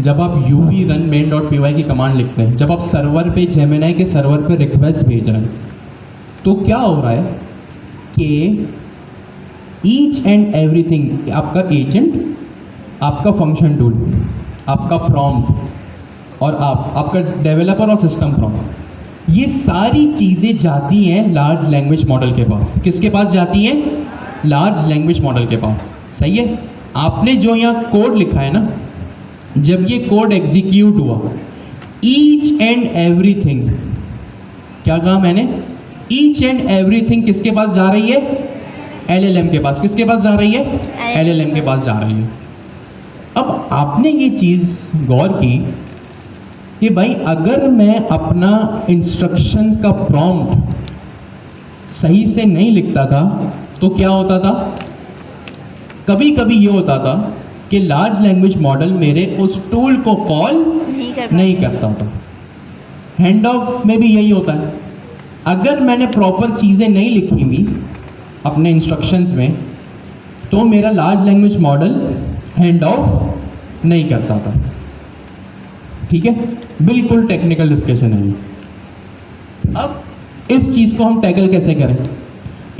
जब आप uv run main.py की कमांड लिखते हैं, जब आप सर्वर पे जेमिनी के सर्वर पे रिक्वेस्ट भेज रहे हैं, तो क्या हो रहा है कि ईच एंड एवरीथिंग, आपका एजेंट, आपका फंक्शन टूल, आपका प्रॉम्प्ट और आपका डेवलपर और सिस्टम प्रॉम्प्ट, ये सारी चीज़ें जाती हैं लार्ज लैंग्वेज मॉडल के पास। किसके पास जाती हैं? लार्ज लैंग्वेज मॉडल के पास, सही है? आपने जो यहाँ कोड लिखा है ना, जब ये कोड एग्जीक्यूट हुआ, ईच एंड एवरीथिंग, क्या कहा मैंने? ईच एंड एवरीथिंग किसके पास जा रही है? LLM के पास। किसके पास जा रही है? LLM के पास जा रही है। अब आपने ये चीज़ गौर की कि भाई अगर मैं अपना इंस्ट्रक्शन का प्रॉम्प्ट सही से नहीं लिखता था तो क्या होता था? कभी कभी ये होता था कि लार्ज लैंग्वेज मॉडल मेरे उस टूल को कॉल नहीं करता था। हैंड ऑफ में भी यही होता है, अगर मैंने प्रॉपर चीज़ें नहीं लिखी हुई अपने इंस्ट्रक्शंस में तो मेरा large language model hand of नहीं करता था। ठीक है, बिल्कुल टेक्निकल डिस्कशन है ये। अब इस चीज़ को हम टैकल कैसे करें?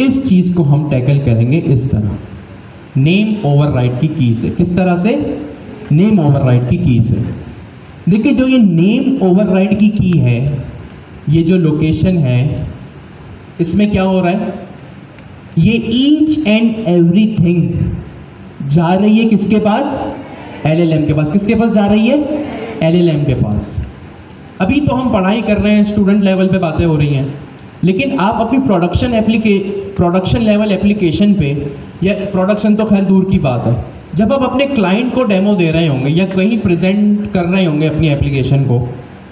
इस चीज़ को हम टैकल करेंगे इस तरह, नेम ओवरराइड की की से। किस तरह से? नेम ओवरराइड की की से। देखिए जो ये नेम ओवरराइड की की है, ये जो लोकेशन है, इसमें क्या हो रहा है? ये ईच एंड एवरीथिंग जा रही है किसके पास? LLM के पास। किसके पास जा रही है? LLM के पास। अभी तो हम पढ़ाई कर रहे हैं, स्टूडेंट लेवल पे बातें हो रही हैं, लेकिन आप अपनी प्रोडक्शन लेवल एप्लीकेशन पे, या प्रोडक्शन तो खैर दूर की बात है, जब आप अपने क्लाइंट को डेमो दे रहे होंगे या कहीं प्रेजेंट कर रहे होंगे अपनी एप्लीकेशन को,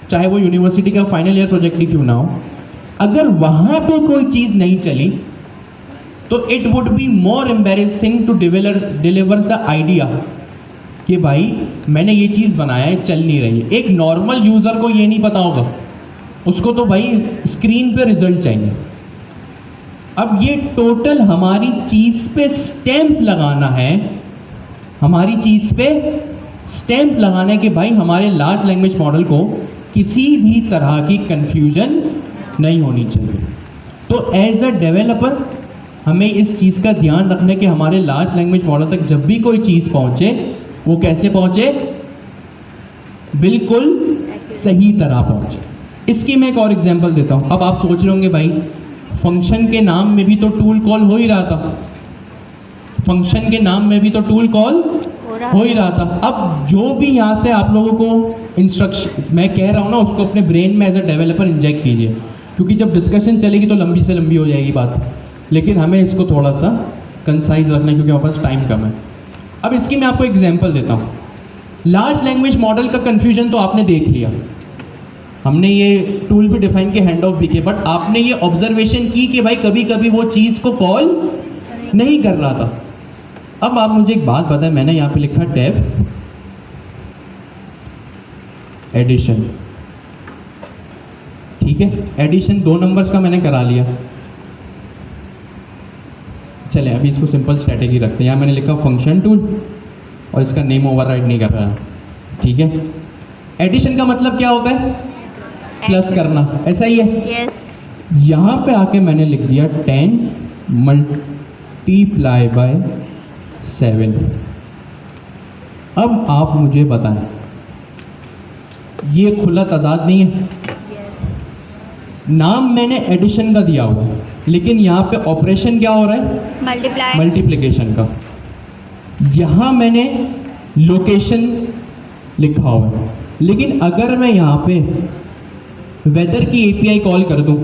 चाहे वो यूनिवर्सिटी का फाइनल ईयर प्रोजेक्ट ही क्यों ना हो, अगर वहाँ पे कोई चीज़ नहीं चली तो it would be more embarrassing to deliver the idea कि भाई मैंने ये चीज़ बनाया है, चल नहीं रही है। एक नॉर्मल यूज़र को ये नहीं पता होगा, उसको तो भाई स्क्रीन पे रिजल्ट चाहिए। अब ये टोटल हमारी चीज़ पे स्टैंप लगाना है, हमारी चीज़ पे स्टैंप लगाना है कि भाई हमारे लार्ज लैंग्वेज मॉडल को किसी भी तरह की कंफ्यूजन नहीं होनी चाहिए। तो एज अ डेवलपर हमें इस चीज़ का ध्यान रखना है कि हमारे लार्ज लैंग्वेज मॉडल तक जब भी कोई चीज़ पहुँचे वो कैसे पहुँचे? बिल्कुल सही तरह पहुँचे। इसकी मैं एक और एग्जांपल देता हूँ। अब आप सोच रहे होंगे भाई फंक्शन के नाम में भी तो टूल कॉल हो ही रहा था, फंक्शन के नाम में भी तो टूल कॉल हो ही रहा था। अब जो भी यहाँ से आप लोगों को इंस्ट्रक्शन मैं कह रहा हूँ ना, उसको अपने ब्रेन में एज अ डेवलपर इंजेक्ट कीजिए, क्योंकि जब डिस्कशन चलेगी तो लंबी से लंबी हो जाएगी बात, लेकिन हमें इसको थोड़ा सा कंसाइज रखना है क्योंकि हमारे पास टाइम कम है। अब इसकी मैं आपको एग्जांपल देता हूँ। लार्ज लैंग्वेज मॉडल का कन्फ्यूजन तो आपने देख लिया, हमने ये टूल भी डिफाइन किया, हैंड ऑफ भी किया, बट आपने ये ऑब्जर्वेशन की कि भाई कभी कभी वो चीज़ को कॉल नहीं कर रहा था। अब आप मुझे एक बात बताएं, मैंने यहाँ पे लिखा डेप्थ एडिशन, ठीक है, एडिशन 2 नंबर्स का मैंने करा लिया। चले अभी इसको सिंपल स्ट्रैटेजी रखते हैं। यहाँ मैंने लिखा फंक्शन टूल और इसका नेम ओवरराइड नहीं कर रहा है, ठीक है। एडिशन का मतलब क्या होता है? प्लस करना, ऐसा ही है। यस। यहाँ पे आके मैंने लिख दिया 10 मल्टीप्लाई बाय 7। अब आप मुझे बताएं ये खुला तजाद नहीं है। नाम मैंने एडिशन का दिया हुआ है, लेकिन यहाँ पे ऑपरेशन क्या हो रहा है? मल्टीप्लाई। मल्टीप्लिकेशन का। यहाँ मैंने लोकेशन लिखा हुआ है, लेकिन अगर मैं यहाँ पे वेदर की एपीआई कॉल कर दूँ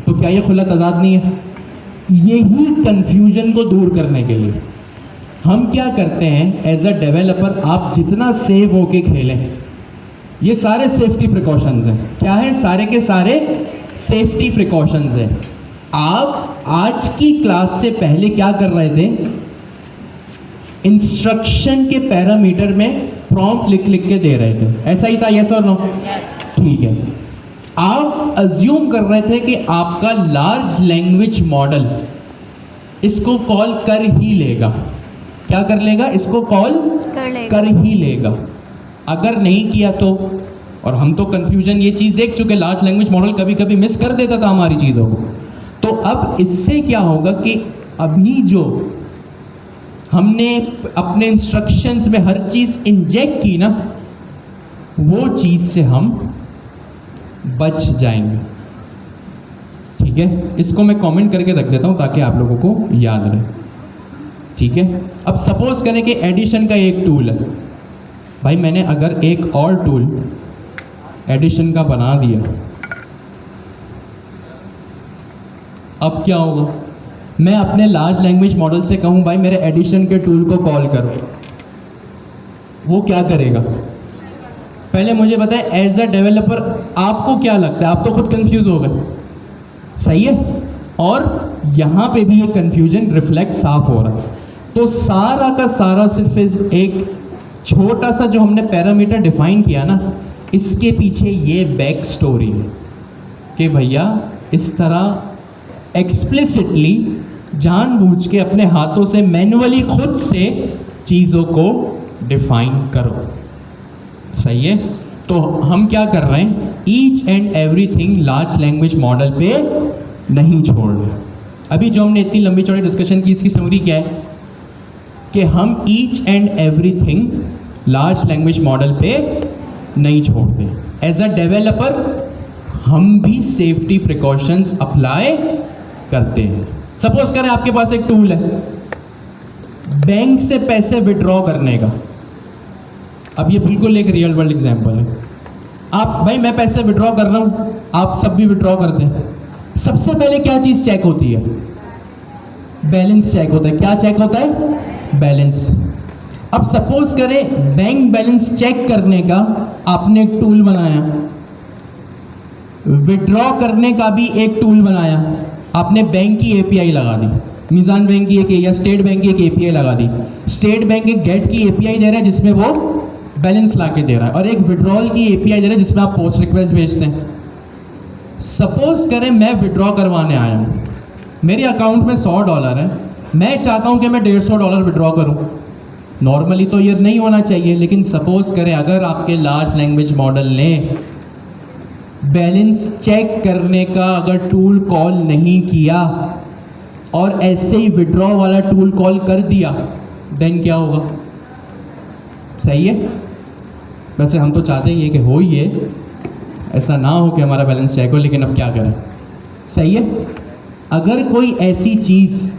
तो क्या ये खुला तजाद नहीं है? यही कंफ्यूजन को दूर करने के लिए हम क्या करते हैं, एज अ डेवलपर आप जितना सेव होके खेलें, ये सारे सेफ्टी प्रिकॉशंस हैं। क्या है? सारे के सारे सेफ्टी प्रिकॉशंस हैं। आप आज की क्लास से पहले क्या कर रहे थे? इंस्ट्रक्शन के पैरामीटर में प्रॉम्प्ट लिख लिख के दे रहे थे, ऐसा ही था? यस और नो? ठीक है। आप अज्यूम कर रहे थे कि आपका लार्ज लैंग्वेज मॉडल इसको कॉल कर ही लेगा। क्या कर लेगा? इसको कॉल कर ही लेगा। अगर नहीं किया तो, और हम तो कंफ्यूजन ये चीज़ देख चुके, लार्ज लैंग्वेज मॉडल कभी कभी मिस कर देता था हमारी चीज़ों को। तो अब इससे क्या होगा कि अभी जो हमने अपने इंस्ट्रक्शंस में हर चीज़ इंजेक्ट की ना, वो चीज़ से हम बच जाएंगे। ठीक है, इसको मैं कमेंट करके रख देता हूँ ताकि आप लोगों को याद रहे। ठीक है, अब सपोज करें कि एडिशन का एक टूल है। भाई मैंने अगर एक और टूल एडिशन का बना दिया, अब क्या होगा? मैं अपने लार्ज लैंग्वेज मॉडल से कहूँ भाई मेरे एडिशन के टूल को कॉल करो, वो क्या करेगा? पहले मुझे बताएं, एज अ डेवलपर आपको क्या लगता है? आप तो खुद कंफ्यूज हो गए, सही है? और यहाँ पे भी ये कंफ्यूजन रिफ्लेक्ट साफ हो रहा है। तो सारा का सारा सिर्फ एक छोटा सा जो हमने पैरामीटर डिफाइन किया ना, इसके पीछे ये बैक स्टोरी है कि भैया इस तरह एक्सप्लिसिटली जानबूझ के अपने हाथों से मैन्युअली खुद से चीज़ों को डिफाइन करो। सही है? तो हम क्या कर रहे हैं? Each and everything large language model पे नहीं छोड़ रहे। अभी जो हमने इतनी लंबी चौड़ी डिस्कशन की, इसकी समरी क्या है? कि हम each and everything large language model पे नहीं छोड़ते। एज अ डेवलपर हम भी सेफ्टी प्रिकॉशंस अप्लाई करते हैं। सपोज करें आपके पास एक टूल है बैंक से पैसे विड्रॉ करने का। अब ये बिल्कुल एक रियल वर्ल्ड एग्जांपल है। आप, भाई मैं पैसे विड्रॉ कर रहा हूँ, आप सब भी विड्रॉ करते हैं। सबसे पहले क्या चीज़ चेक होती है? बैलेंस चेक होता है। क्या चेक होता है? बैलेंस। अब सपोज करें बैंक बैलेंस चेक करने का आपने एक टूल बनाया, विड्रॉ करने का भी एक टूल बनाया, आपने बैंक की एपीआई लगा दी, मीज़ान बैंक की एक या स्टेट बैंक की एक एपीआई लगा दी। स्टेट बैंक एक गेट की एपीआई दे रहा है जिसमें वो बैलेंस ला के दे रहा है, और एक विड्रॉल की एपीआई दे रहा है जिसमें आप पोस्ट रिक्वेस्ट भेजते हैं। सपोज करें मैं विड्रॉ करवाने आया हूँ, मेरे अकाउंट में $100 है, मैं चाहता हूँ कि मैं $150 विड्रॉ करूँ। नॉर्मली तो ये नहीं होना चाहिए, लेकिन सपोज करें अगर आपके लार्ज लैंग्वेज मॉडल ने बैलेंस चेक करने का अगर टूल कॉल नहीं किया और ऐसे ही विड्रॉ वाला टूल कॉल कर दिया, देन क्या होगा? सही है? वैसे हम तो चाहते हैं कि हो ही है, ऐसा ना हो कि हमारा बैलेंस चेक हो, लेकिन अब क्या करें? सही है? अगर कोई ऐसी चीज़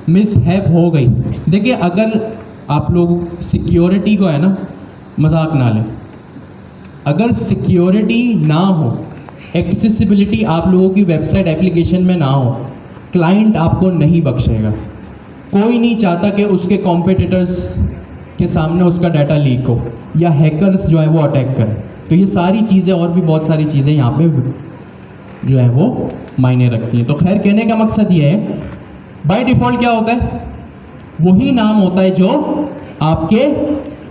मिसहैप हो गई, देखिए अगर आप लोग सिक्योरिटी को है ना मजाक ना लें, अगर सिक्योरिटी ना हो, एक्सेसिबिलिटी आप लोगों की वेबसाइट एप्लीकेशन में ना हो, क्लाइंट आपको नहीं बख्शेगा। कोई नहीं चाहता कि उसके कॉम्पिटिटर्स के सामने उसका डाटा लीक हो या हैकर्स जो है वो अटैक करें। तो ये सारी चीज़ें और भी बहुत सारी चीज़ें यहाँ पे जो है वो मायने रखती हैं। तो खैर कहने का मकसद ये है, बाय डिफ़ॉल्ट क्या होता है? वही नाम होता है जो आपके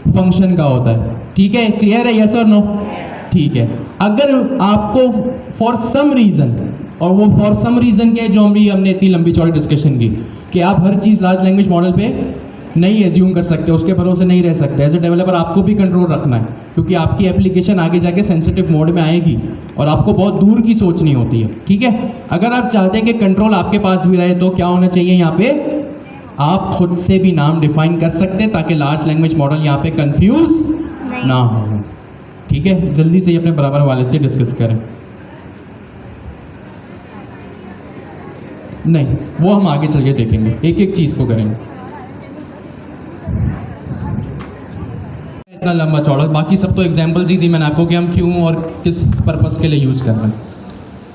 फंक्शन का होता है। ठीक है, क्लियर है? यस और नो? ठीक है। अगर आपको फॉर सम रीज़न, और वो फॉर सम रीज़न के जो हमने इतनी लंबी चौड़ी डिस्कशन की कि आप हर चीज़ लार्ज लैंग्वेज मॉडल पे नहीं एज्यूम कर सकते, उसके भरोसे नहीं रह सकते। एज ए डेवलपर आपको भी कंट्रोल रखना है, क्योंकि आपकी एप्लीकेशन आगे जाके सेंसिटिव मोड में आएगी और आपको बहुत दूर की सोचनी होती है। ठीक है, अगर आप चाहते हैं कि कंट्रोल आपके पास भी रहे तो क्या होना चाहिए? यहाँ पे आप खुद से भी नाम डिफाइन कर सकते हैं ताकि लार्ज लैंग्वेज मॉडल यहाँ पे कंफ्यूज ना हो। ठीक है, जल्दी से ही अपने बराबर वाले से डिस्कस करें। नहीं, वो हम आगे चल के देखेंगे, एक एक चीज़ को करेंगे। इतना लंबा चौड़ा, बाकी सब तो एग्जाम्पल्स ही दी मैंने आपको कि हम क्यों और किस पर्पस के लिए यूज़ कर रहे हैं।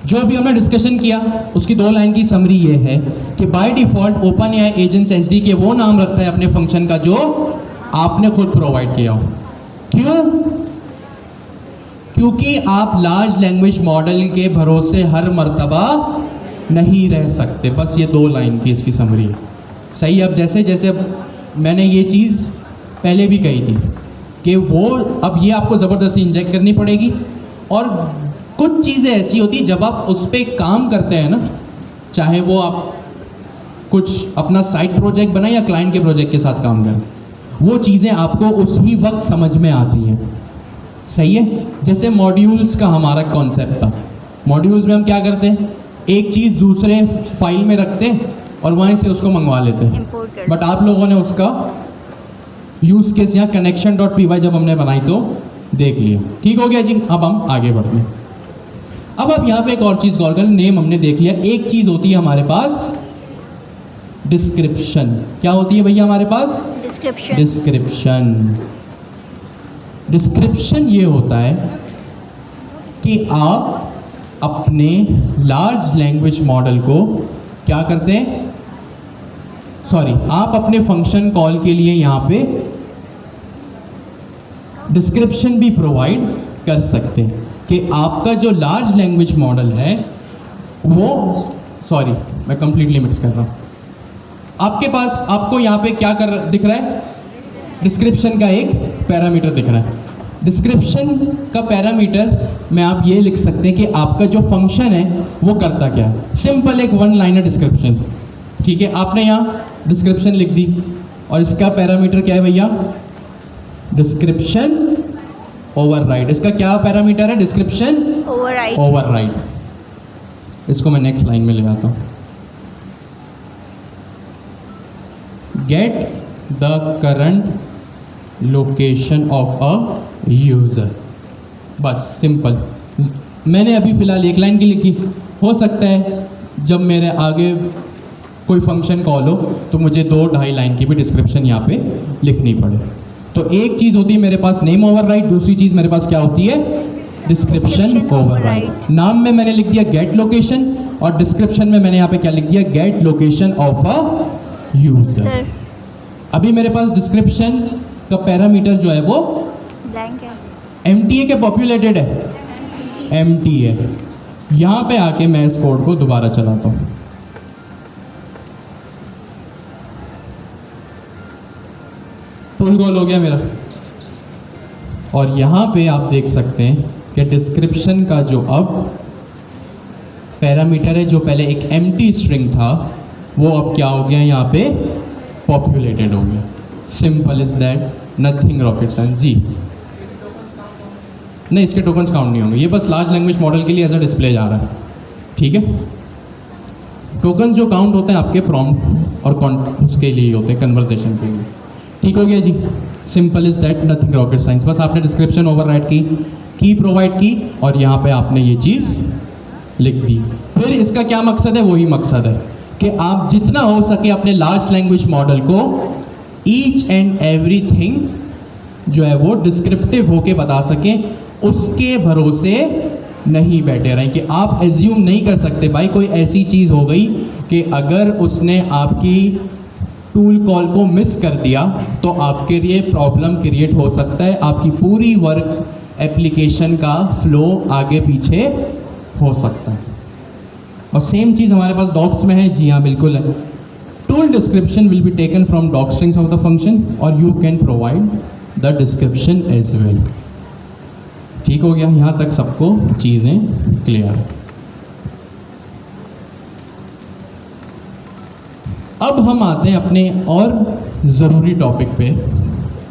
जो अभी हमने डिस्कशन किया उसकी 2 लाइन की समरी ये है कि bye default OpenAI agents SDK वो नाम रखता है अपने फंक्शन का जो आपने खुद प्रोवाइड किया हो। क्यों? क्योंकि आप लार्ज लैंग्वेज मॉडल के भरोसे हर मर्तबा नहीं रह सकते। बस ये 2 लाइन की इसकी समरी है। सही। अब जैसे जैसे मैंने ये चीज़ पहले भी कही थी कि वो अब ये आपको ज़बरदस्ती इंजेक्ट करनी पड़ेगी, और कुछ चीज़ें ऐसी होती जब आप उस पर काम करते हैं ना, चाहे वो आप कुछ अपना साइड प्रोजेक्ट बनाए या क्लाइंट के प्रोजेक्ट के साथ काम करें, वो चीज़ें आपको उसी वक्त समझ में आती हैं। सही है। जैसे मॉड्यूल्स का हमारा कॉन्सेप्ट था। मॉड्यूल्स में हम क्या करते हैं, एक चीज़ दूसरे फाइल में रखते हैं और वहीं से उसको मंगवा लेते हैं। बट आप लोगों ने उसका यूज़ केस यहाँ connection.py जब हमने बनाई तो देख लिया। ठीक हो गया जी। अब हम आगे बढ़ते हैं। अब आप यहाँ पे एक और चीज़ गौर करें, नेम हमने देख लिया। एक चीज़ होती है हमारे पास डिस्क्रिप्शन। क्या होती है भैया हमारे पास? डिस्क्रिप्शन। डिस्क्रिप्शन। डिस्क्रिप्शन ये होता है कि आप अपने लार्ज लैंग्वेज मॉडल को क्या करते हैं, आप अपने फंक्शन कॉल के लिए यहाँ पे डिस्क्रिप्शन भी प्रोवाइड कर सकते हैं कि आपका जो लार्ज लैंग्वेज मॉडल है वो, मैं कंप्लीटली मिक्स कर रहा हूँ। आपके पास आपको यहाँ पे क्या दिख रहा है, डिस्क्रिप्शन का एक पैरामीटर दिख रहा है। डिस्क्रिप्शन का पैरामीटर में आप ये लिख सकते हैं कि आपका जो फंक्शन है वो करता क्या है। सिंपल एक 1 लाइनर डिस्क्रिप्शन। ठीक है, आपने यहाँ डिस्क्रिप्शन लिख दी और इसका पैरामीटर क्या है भैया, डिस्क्रिप्शन ओवरराइड। इसका क्या पैरामीटर है, डिस्क्रिप्शन ओवरराइड। इसको मैं नेक्स्ट लाइन में ले आता हूँ। Get the current location of a user. बस सिंपल। मैंने अभी फ़िलहाल 1 लाइन की लिखी, हो सकता है जब मेरे आगे कोई फंक्शन कॉल हो तो मुझे 2-2.5 लाइन की भी डिस्क्रिप्शन यहाँ पे लिखनी पड़े। तो एक चीज़ होती है मेरे पास नेम ओवरराइड, दूसरी चीज़ मेरे पास क्या होती है, डिस्क्रिप्शन ओवरराइड। नाम में मैंने लिख दिया गेट लोकेशन और डिस्क्रिप्शन में मैंने यहाँ पे क्या लिख दिया, get location of a user. अभी मेरे पास डिस्क्रिप्शन का पैरामीटर जो है वो ब्लैंक है, एम्प्टी है, क्या पॉपुलेटेड है, एम्प्टी है। यहाँ पे आके मैं इस कोड को दोबारा चलाता हूँ। फुल कॉल हो गया मेरा, और यहाँ पे आप देख सकते हैं कि डिस्क्रिप्शन का जो अब पैरामीटर है, जो पहले एक एम्प्टी स्ट्रिंग था, वो अब क्या हो गया, यहाँ पे पॉपुलेटेड हो गया। Simple is that, nothing rocket science जी। नहीं, इसके टोकन्स काउंट नहीं होंगे, ये बस लार्ज लैंग्वेज मॉडल के लिए एज अ डिस्प्ले जा रहा है। ठीक है, टोकन्स जो काउंट होते हैं आपके प्रॉम्प्ट और उसके लिए होते हैं, कन्वर्सेशन के लिए। ठीक हो गया जी। Simple is that, nothing rocket science. बस आपने डिस्क्रिप्शन ओवरराइड की प्रोवाइड की और यहाँ पे आपने ये चीज़ लिख दी। फिर इसका क्या मकसद है, वही मकसद है कि आप जितना हो सके अपने लार्ज लैंग्वेज मॉडल को ईच एंड एवरीथिंग जो है वो डिस्क्रिप्टिव होके बता सकें, उसके भरोसे नहीं बैठे रहें कि आप एज्यूम नहीं कर सकते भाई कोई ऐसी चीज़ हो गई कि अगर उसने आपकी टूल कॉल को मिस कर दिया तो आपके लिए प्रॉब्लम क्रिएट हो सकता है, आपकी पूरी वर्क एप्लीकेशन का फ्लो आगे पीछे हो सकता है। और सेम चीज़ हमारे पास डॉक्स में है। जी हाँ, बिल्कुल है। Tool description will be taken from doc strings of the function और you can provide the description as well. ठीक हो गया, यहाँ तक सबको चीज़ें क्लियर है। अब हम आते हैं अपने और ज़रूरी टॉपिक पे,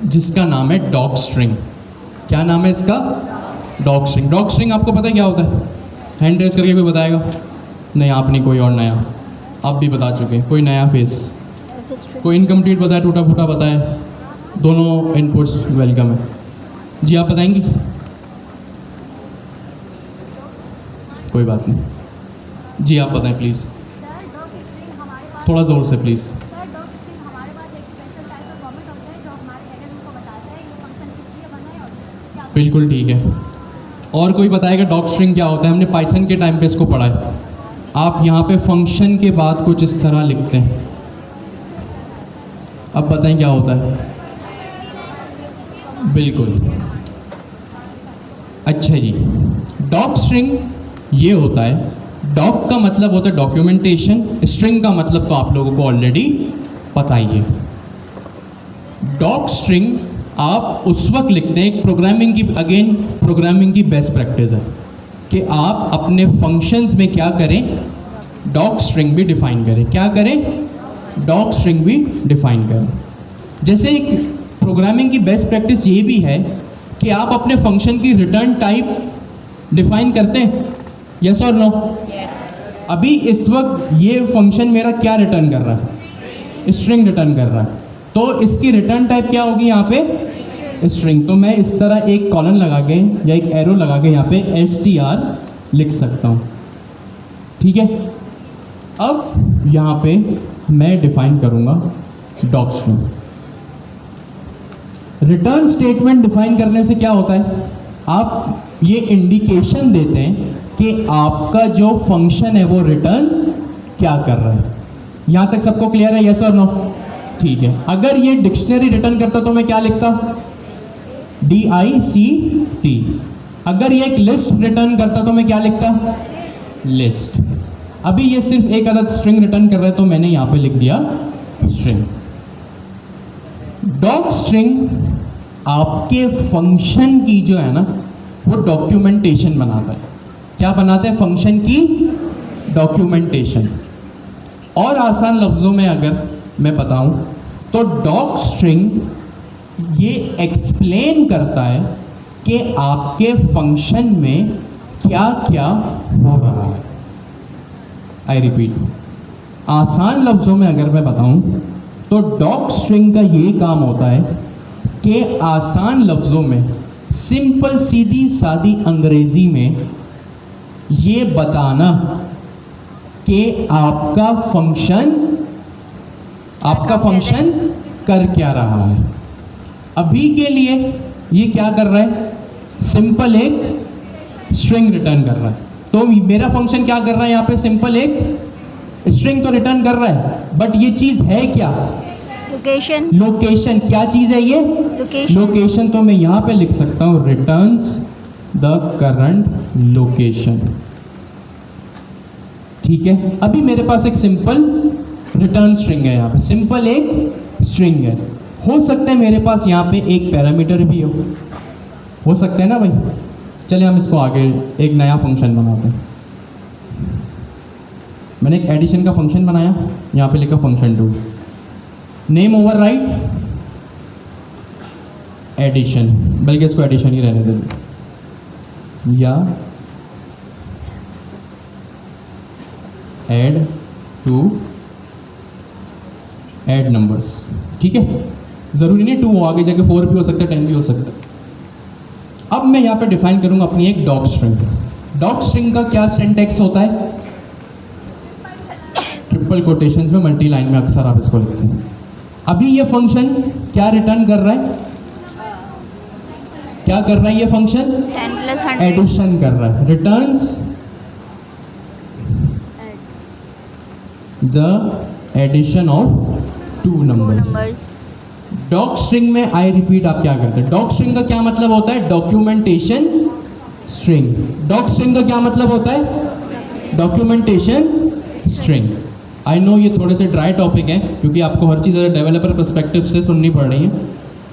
जिसका नाम है डॉक स्ट्रिंग। क्या नाम है इसका, डॉक स्ट्रिंग। डॉक स्ट्रिंग आपको पता है क्या होता है, हैंड रेस करके कोई बताएगा? नहीं, आप नहीं, कोई और नया, आप भी बता चुके, कोई नया फेस, कोई इनकम्प्लीट बताए, टूटा फूटा बताए, दोनों इनपुट्स वेलकम है। जी आप बताएंगी? कोई बात नहीं जी, आप बताएं प्लीज़, सर डॉग स्ट्रिंग हमारे पास थोड़ा ज़ोर से प्लीज़। सर डॉग स्ट्रिंग हमारे पास एक स्पेशल टाइप का फॉर्मेट होता है जो हमारे एलएलएम को बताता है ये फंक्शन किस लिए बना है और क्या। बिल्कुल ठीक है। और कोई बताएगा डॉग स्ट्रिंग क्या होता है? हमने पाइथन के टाइम पे इसको पढ़ा है। आप यहाँ पे फंक्शन के बाद कुछ इस तरह लिखते हैं। अब बताएं क्या होता है? बिल्कुल, अच्छा जी, डॉग स्ट्रिंग ये होता है, डॉग का मतलब होता है डॉक्यूमेंटेशन, स्ट्रिंग का मतलब तो आप लोगों को ऑलरेडी पता ही है। डॉग स्ट्रिंग आप उस वक्त लिखते हैं, एक प्रोग्रामिंग की, अगेन प्रोग्रामिंग की बेस्ट प्रैक्टिस है कि आप अपने फंक्शंस में क्या करें, डॉग स्ट्रिंग भी डिफाइन करें। क्या करें? डॉग स्ट्रिंग भी डिफाइन करें। जैसे एक प्रोग्रामिंग की बेस्ट प्रैक्टिस ये भी है कि आप अपने फंक्शन की रिटर्न टाइप डिफाइन करते हैं, यस और नो? अभी इस वक्त ये फंक्शन मेरा क्या रिटर्न कर रहा है? स्ट्रिंग रिटर्न कर रहा है, तो इसकी रिटर्न टाइप क्या होगी यहाँ पे? स्ट्रिंग। तो मैं इस तरह एक कॉलन लगा के या एक एरो लगा के यहाँ पे str लिख सकता हूँ, ठीक है। अब यहाँ पे मैं डिफाइन करूँगा dog string. Return statement define करने से क्या होता है? आप ये इंडिकेशन देते हैं कि आपका जो फंक्शन है वो रिटर्न क्या कर रहा है। यहाँ तक सबको क्लियर है, यस और नो? ठीक है। अगर ये डिक्शनरी रिटर्न करता तो मैं क्या लिखता? DICT। अगर ये एक लिस्ट रिटर्न करता तो मैं क्या लिखता? लिस्ट। अभी ये सिर्फ एक अदद स्ट्रिंग रिटर्न कर रहा है तो मैंने यहाँ पे लिख दिया स्ट्रिंग। डॉग स्ट्रिंग आपके फंक्शन की जो है ना वो डॉक्यूमेंटेशन बनाता है। क्या बनाता है? फंक्शन की डॉक्यूमेंटेशन। और आसान लफ्ज़ों में अगर मैं बताऊं तो डॉग स्ट्रिंग ये एक्सप्लेन करता है कि आपके फंक्शन में क्या क्या हो रहा है। आई रिपीट, आसान लफ्ज़ों में अगर मैं बताऊं तो डॉग स्ट्रिंग का ये काम होता है कि आसान लफ्ज़ों में, सिंपल सीधी सादी अंग्रेज़ी में ये बताना कि आपका फंक्शन कर क्या रहा है। अभी के लिए ये क्या कर रहा है? सिंपल एक स्ट्रिंग रिटर्न कर रहा है। तो मेरा फंक्शन क्या कर रहा है यहाँ पे? सिंपल एक स्ट्रिंग तो रिटर्न कर रहा है, बट ये चीज़ है क्या? लोकेशन। लोकेशन। क्या चीज़ है ये? लोकेशन। लोकेशन। तो मैं यहाँ पे लिख सकता हूँ रिटर्न्स द करंट लोकेशन, ठीक है। अभी मेरे पास एक सिंपल रिटर्न स्ट्रिंग है, यहाँ पे सिंपल एक स्ट्रिंग है। हो सकता है मेरे पास यहाँ पे एक पैरामीटर भी हो सकता है ना भाई। चलिए हम इसको आगे एक नया फंक्शन बनाते हैं। मैंने एक एडिशन का फंक्शन बनाया, यहाँ पे लिखा function do, name override addition, बल्कि इसको एडिशन ही रहने देते, या ऐड टू ऐड नंबर्स, ठीक है। ज़रूरी नहीं 2 हो, आगे जाके 4 भी हो सकता है, 10 भी हो सकता है। अब मैं यहाँ पे डिफाइन करूँगा अपनी एक डॉग स्ट्रिंग। डॉग स्ट्रिंग का क्या सिंटैक्स होता है? ट्रिपल कोटेशंस में, मल्टी लाइन में अक्सर आप इसको लिखते हैं। अभी ये फंक्शन क्या रिटर्न कर रहा है? क्या कर रहा है ये फंक्शन? 10 + 100 एडिशन कर रहा है। Returns the addition of 2 numbers. Doc string में, आई रिपीट, आप क्या करते हैं? डॉग स्ट्रिंग का क्या मतलब होता है? Documentation string. डॉग स्ट्रिंग का क्या मतलब होता है? Documentation string. आई नो ये थोड़े से ड्राई टॉपिक हैं क्योंकि आपको हर चीज़ डेवलपर पर्सपेक्टिव से सुननी पड़ रही है।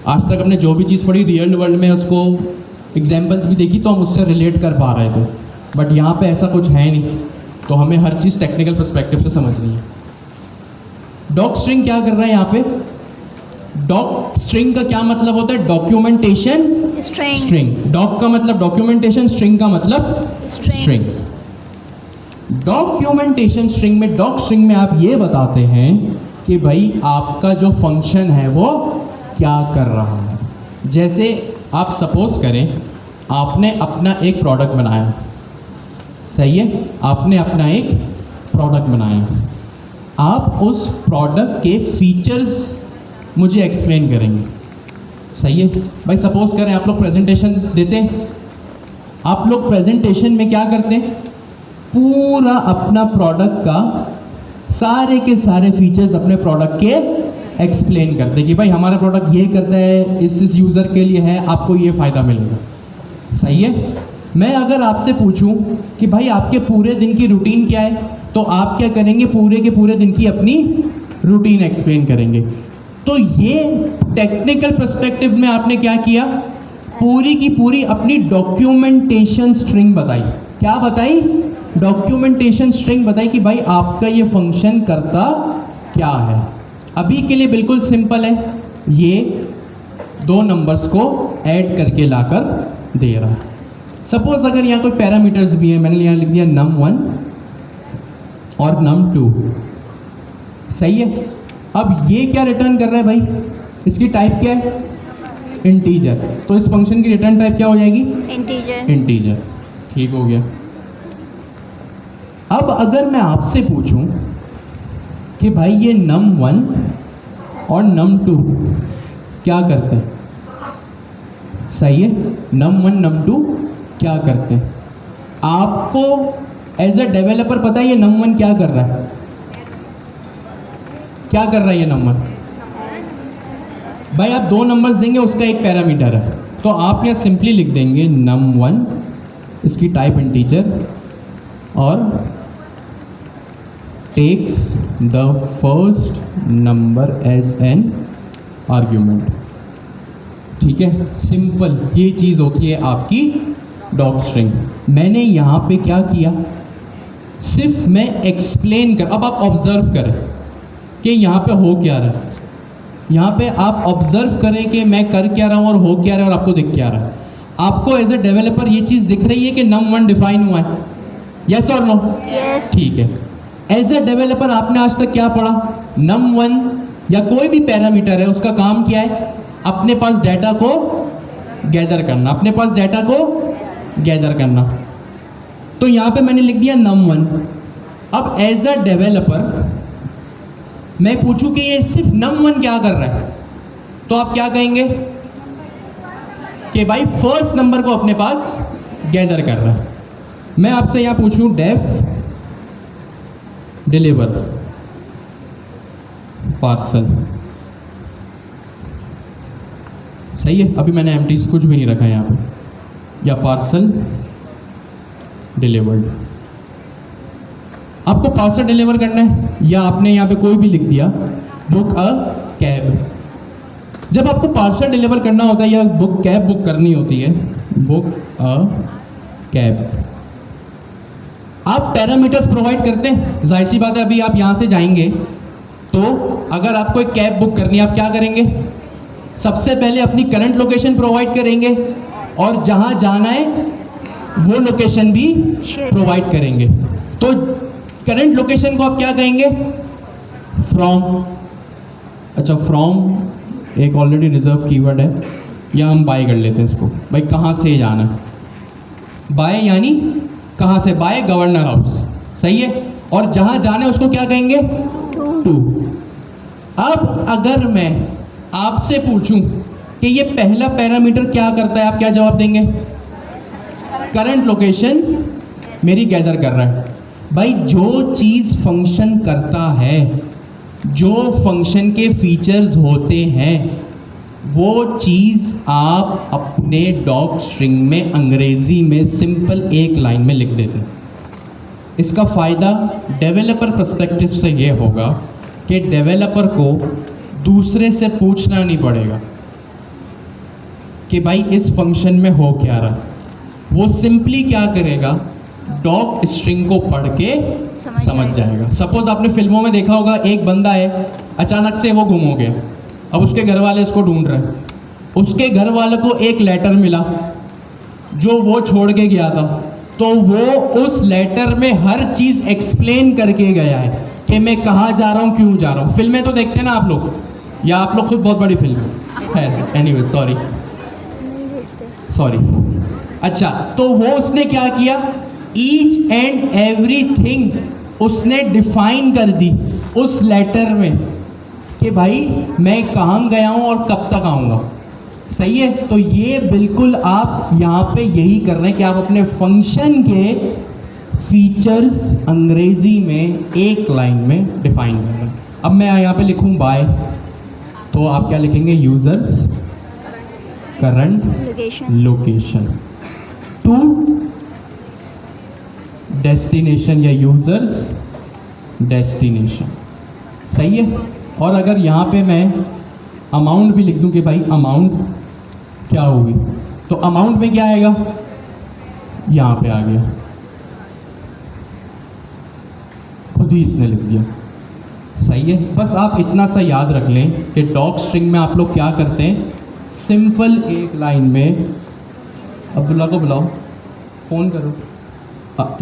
आज तक हमने जो भी चीज़ पढ़ी रियल वर्ल्ड में उसको एग्जाम्पल्स भी देखी तो हम उससे रिलेट कर पा रहे थे, बट यहाँ पे ऐसा कुछ है नहीं, तो हमें हर चीज़ टेक्निकल पर्सपेक्टिव से समझनी है। डॉग स्ट्रिंग क्या कर रहा है यहाँ पे? डॉग स्ट्रिंग का क्या मतलब होता है? Documentation string. डॉग का मतलब डॉक्यूमेंटेशन, स्ट्रिंग का मतलब स्ट्रिंग। डॉक्यूमेंटेशन स्ट्रिंग में, डॉग स्ट्रिंग में आप ये बताते हैं कि भाई आपका जो फंक्शन है वो क्या कर रहा है। जैसे आप सपोज करें आपने अपना एक प्रोडक्ट बनाया, सही है, आपने अपना एक प्रोडक्ट बनाया, आप उस प्रोडक्ट के फीचर्स मुझे एक्सप्लेन करेंगे। सही है भाई, सपोज करें आप लोग प्रेजेंटेशन देते हैं, आप लोग प्रेजेंटेशन में क्या करते हैं, पूरा अपना प्रोडक्ट का सारे के सारे फीचर्स अपने प्रोडक्ट के एक्सप्लेन करते हैं कि भाई हमारा प्रोडक्ट ये करता है, इस यूज़र के लिए है, आपको ये फ़ायदा मिलेगा। सही है, मैं अगर आपसे पूछूं कि भाई आपके पूरे दिन की रूटीन क्या है, तो आप क्या करेंगे, पूरे के पूरे दिन की अपनी रूटीन एक्सप्लेन करेंगे। तो ये टेक्निकल पर्सपेक्टिव में आपने क्या किया, पूरी की पूरी अपनी डॉक्यूमेंटेशन स्ट्रिंग बताई। क्या बताई, डॉक्यूमेंटेशन स्ट्रिंग बताई कि भाई आपका ये फंक्शन करता क्या है। अभी के लिए बिल्कुल सिंपल है, ये दो नंबर्स को ऐड करके लाकर दे रहा है। सपोज अगर यहाँ कोई पैरामीटर्स भी है, मैंने यहाँ लिख दिया num1 और num2। सही है, अब ये क्या रिटर्न कर रहा है भाई, इसकी टाइप क्या है, इंटीजर, तो इस फंक्शन की रिटर्न टाइप क्या हो जाएगी, इंटीजर। इंटीजर। ठीक हो गया। अब अगर मैं आपसे पूछूं कि भाई ये num1 और num2 क्या करते हैं, सही है, num1 num2 क्या करते हैं, आपको एज अ डेवलपर पता है ये num1 क्या कर रहा है, क्या कर रहा है ये num1, भाई आप दो नंबर्स देंगे, उसका एक पैरामीटर है, तो आप यहाँ सिंपली लिख देंगे num1, इसकी टाइप इंटीजर, और takes the first number as an argument. ठीक है, सिंपल ये चीज़ होती है आपकी डॉक स्ट्रिंग। मैंने यहाँ पे क्या किया, सिर्फ मैं एक्सप्लेन कर, अब आप ऑब्जर्व करें कि यहाँ पे हो क्या रहा है, यहाँ पे आप ऑब्जर्व करें कि मैं कर क्या रहा हूँ और हो क्या रहा है और आपको दिख क्या रहा है। आपको एज ए डेवलपर ये चीज़ दिख रही है कि num1 डिफाइन हुआ है, यस और नो, यस। ठीक है। एज ए डेवलपर आपने आज तक क्या पढ़ा, num1 या कोई भी पैरामीटर है उसका काम क्या है, अपने पास डाटा को गैदर करना, अपने पास डाटा को गैदर करना। तो यहाँ पे मैंने लिख दिया num1। अब एज अ डेवलपर मैं पूछूं कि ये सिर्फ num1 क्या कर रहा है, तो आप क्या कहेंगे कि भाई फर्स्ट नंबर को अपने पास गैदर कर रहा है। मैं आपसे यहाँ पूछूं डेफ डिलीवर पार्सल, सही है, अभी मैंने एम्प्टी कुछ भी नहीं रखा है यहाँ पे, या पार्सल डिलीवर्ड। आपको पार्सल डिलीवर करना है, या आपने यहाँ पे कोई भी लिख दिया बुक अ कैब। जब आपको पार्सल डिलीवर करना होता है या बुक कैब बुक करनी होती है, बुक अ कैब, आप पैरामीटर्स प्रोवाइड करते हैं। जाहिर सी बात है, अभी आप यहाँ से जाएंगे तो अगर आपको एक कैब बुक करनी है, आप क्या करेंगे, सबसे पहले अपनी करंट लोकेशन प्रोवाइड करेंगे और जहाँ जाना है वो लोकेशन भी प्रोवाइड करेंगे। तो करंट लोकेशन को आप क्या कहेंगे, फ्रॉम। अच्छा, फ्रॉम एक ऑलरेडी रिजर्व कीवर्ड है, या हम बाय कर लेते हैं इसको, भाई कहाँ से जाना है, बाय यानी कहाँ से, बाय गवर्नर हाउस, सही है। और जहाँ जाना है उसको क्या कहेंगे, टू। अब अगर मैं आपसे पूछूं कि ये पहला पैरामीटर क्या करता है, आप क्या जवाब देंगे, करंट लोकेशन मेरी गैदर कर रहा है। भाई जो चीज़ फंक्शन करता है, जो फंक्शन के फीचर्स होते हैं, वो चीज़ आप अपने डॉक स्ट्रिंग में अंग्रेज़ी में सिंपल एक लाइन में लिख देते हैं। इसका फ़ायदा डेवलपर पर्सपेक्टिव से ये होगा कि डेवलपर को दूसरे से पूछना नहीं पड़ेगा कि भाई इस फंक्शन में हो क्या रहा। वो सिंपली क्या करेगा, डॉक स्ट्रिंग को पढ़ के समझ जाएगा। सपोज आपने फिल्मों में देखा होगा, एक बंदा है, अचानक से वो गुम हो गया, अब उसके घर वाले इसको ढूंढ रहे हैं। उसके घर वाले को एक लेटर मिला जो वो छोड़ के गया था, तो वो उस लेटर में हर चीज़ एक्सप्लेन करके गया है कि मैं कहाँ जा रहा हूँ, क्यों जा रहा हूँ। फिल्में तो देखते हैं ना आप लोग, या आप लोग खुद बहुत बड़ी फिल्म है, एनीवे सॉरी। अच्छा, तो वो उसने क्या किया, ईच एंड एवरीथिंग उसने डिफाइन कर दी उस लेटर में कि भाई मैं कहाँ गया हूँ और कब तक आऊँगा। सही है, तो ये बिल्कुल आप यहाँ पे यही कर रहे हैं कि आप अपने फंक्शन के फीचर्स अंग्रेजी में एक लाइन में डिफाइन कर रहे हैं। अब मैं यहाँ पे लिखूँ बाय, तो आप क्या लिखेंगे, user's current location to destination या यूजर्स डेस्टिनेशन। सही है, और अगर यहाँ पे मैं अमाउंट भी लिख दूँ कि भाई अमाउंट क्या होगी, तो अमाउंट में क्या आएगा, यहाँ पे आ गया, खुद ही इसने लिख दिया। सही है, बस आप इतना सा याद रख लें कि डॉक स्ट्रिंग में आप लोग क्या करते हैं, सिंपल एक लाइन में, अब्दुल्ला को बुलाओ, फ़ोन करो,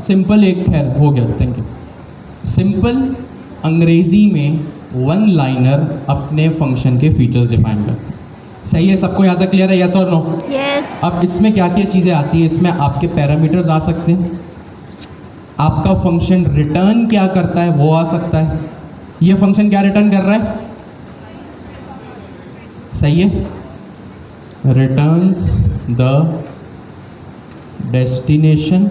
सिंपल एक, खैर हो गया, थैंक यू। सिंपल अंग्रेज़ी में वन लाइनर अपने फंक्शन के फीचर्स डिफाइन करते हैं। सही है, सबको यहाँ तक क्लियर है, यस और नो? यस। अब इसमें क्या क्या चीज़ें आती हैं, इसमें आपके पैरामीटर्स आ सकते हैं, आपका फंक्शन रिटर्न क्या करता है वो आ सकता है। ये फंक्शन क्या रिटर्न कर रहा है, सही है, returns the destination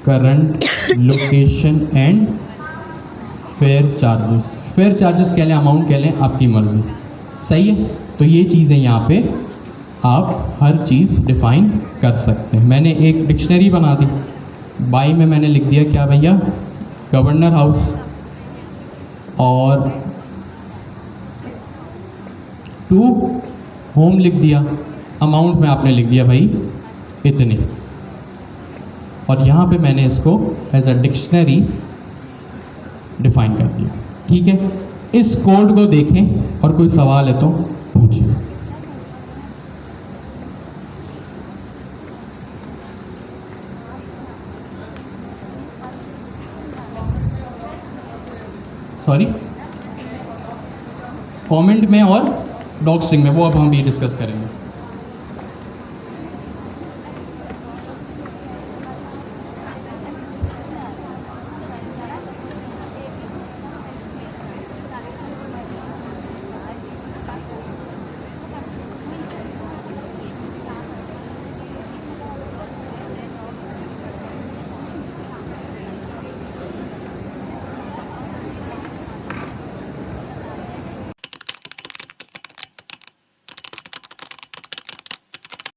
current location and fair charges. Fair charges कह लें, अमाउंट कह लें, आपकी मर्जी। सही है, तो ये चीज़ें यहाँ पे आप हर चीज़ डिफाइन कर सकते हैं। मैंने एक डिक्शनरी बना दी, बाई में मैंने लिख दिया क्या भैया, गवर्नर हाउस, और टू होम लिख दिया, अमाउंट में आपने लिख दिया भाई इतनी, और यहाँ पे मैंने इसको एज अ डिक्शनरी डिफाइन कर दिया। ठीक है, इस कोड को देखें और कोई सवाल है तो पूछिए। सॉरी, कमेंट में और डॉक स्ट्रिंग में, वो अब हम भी डिस्कस करेंगे।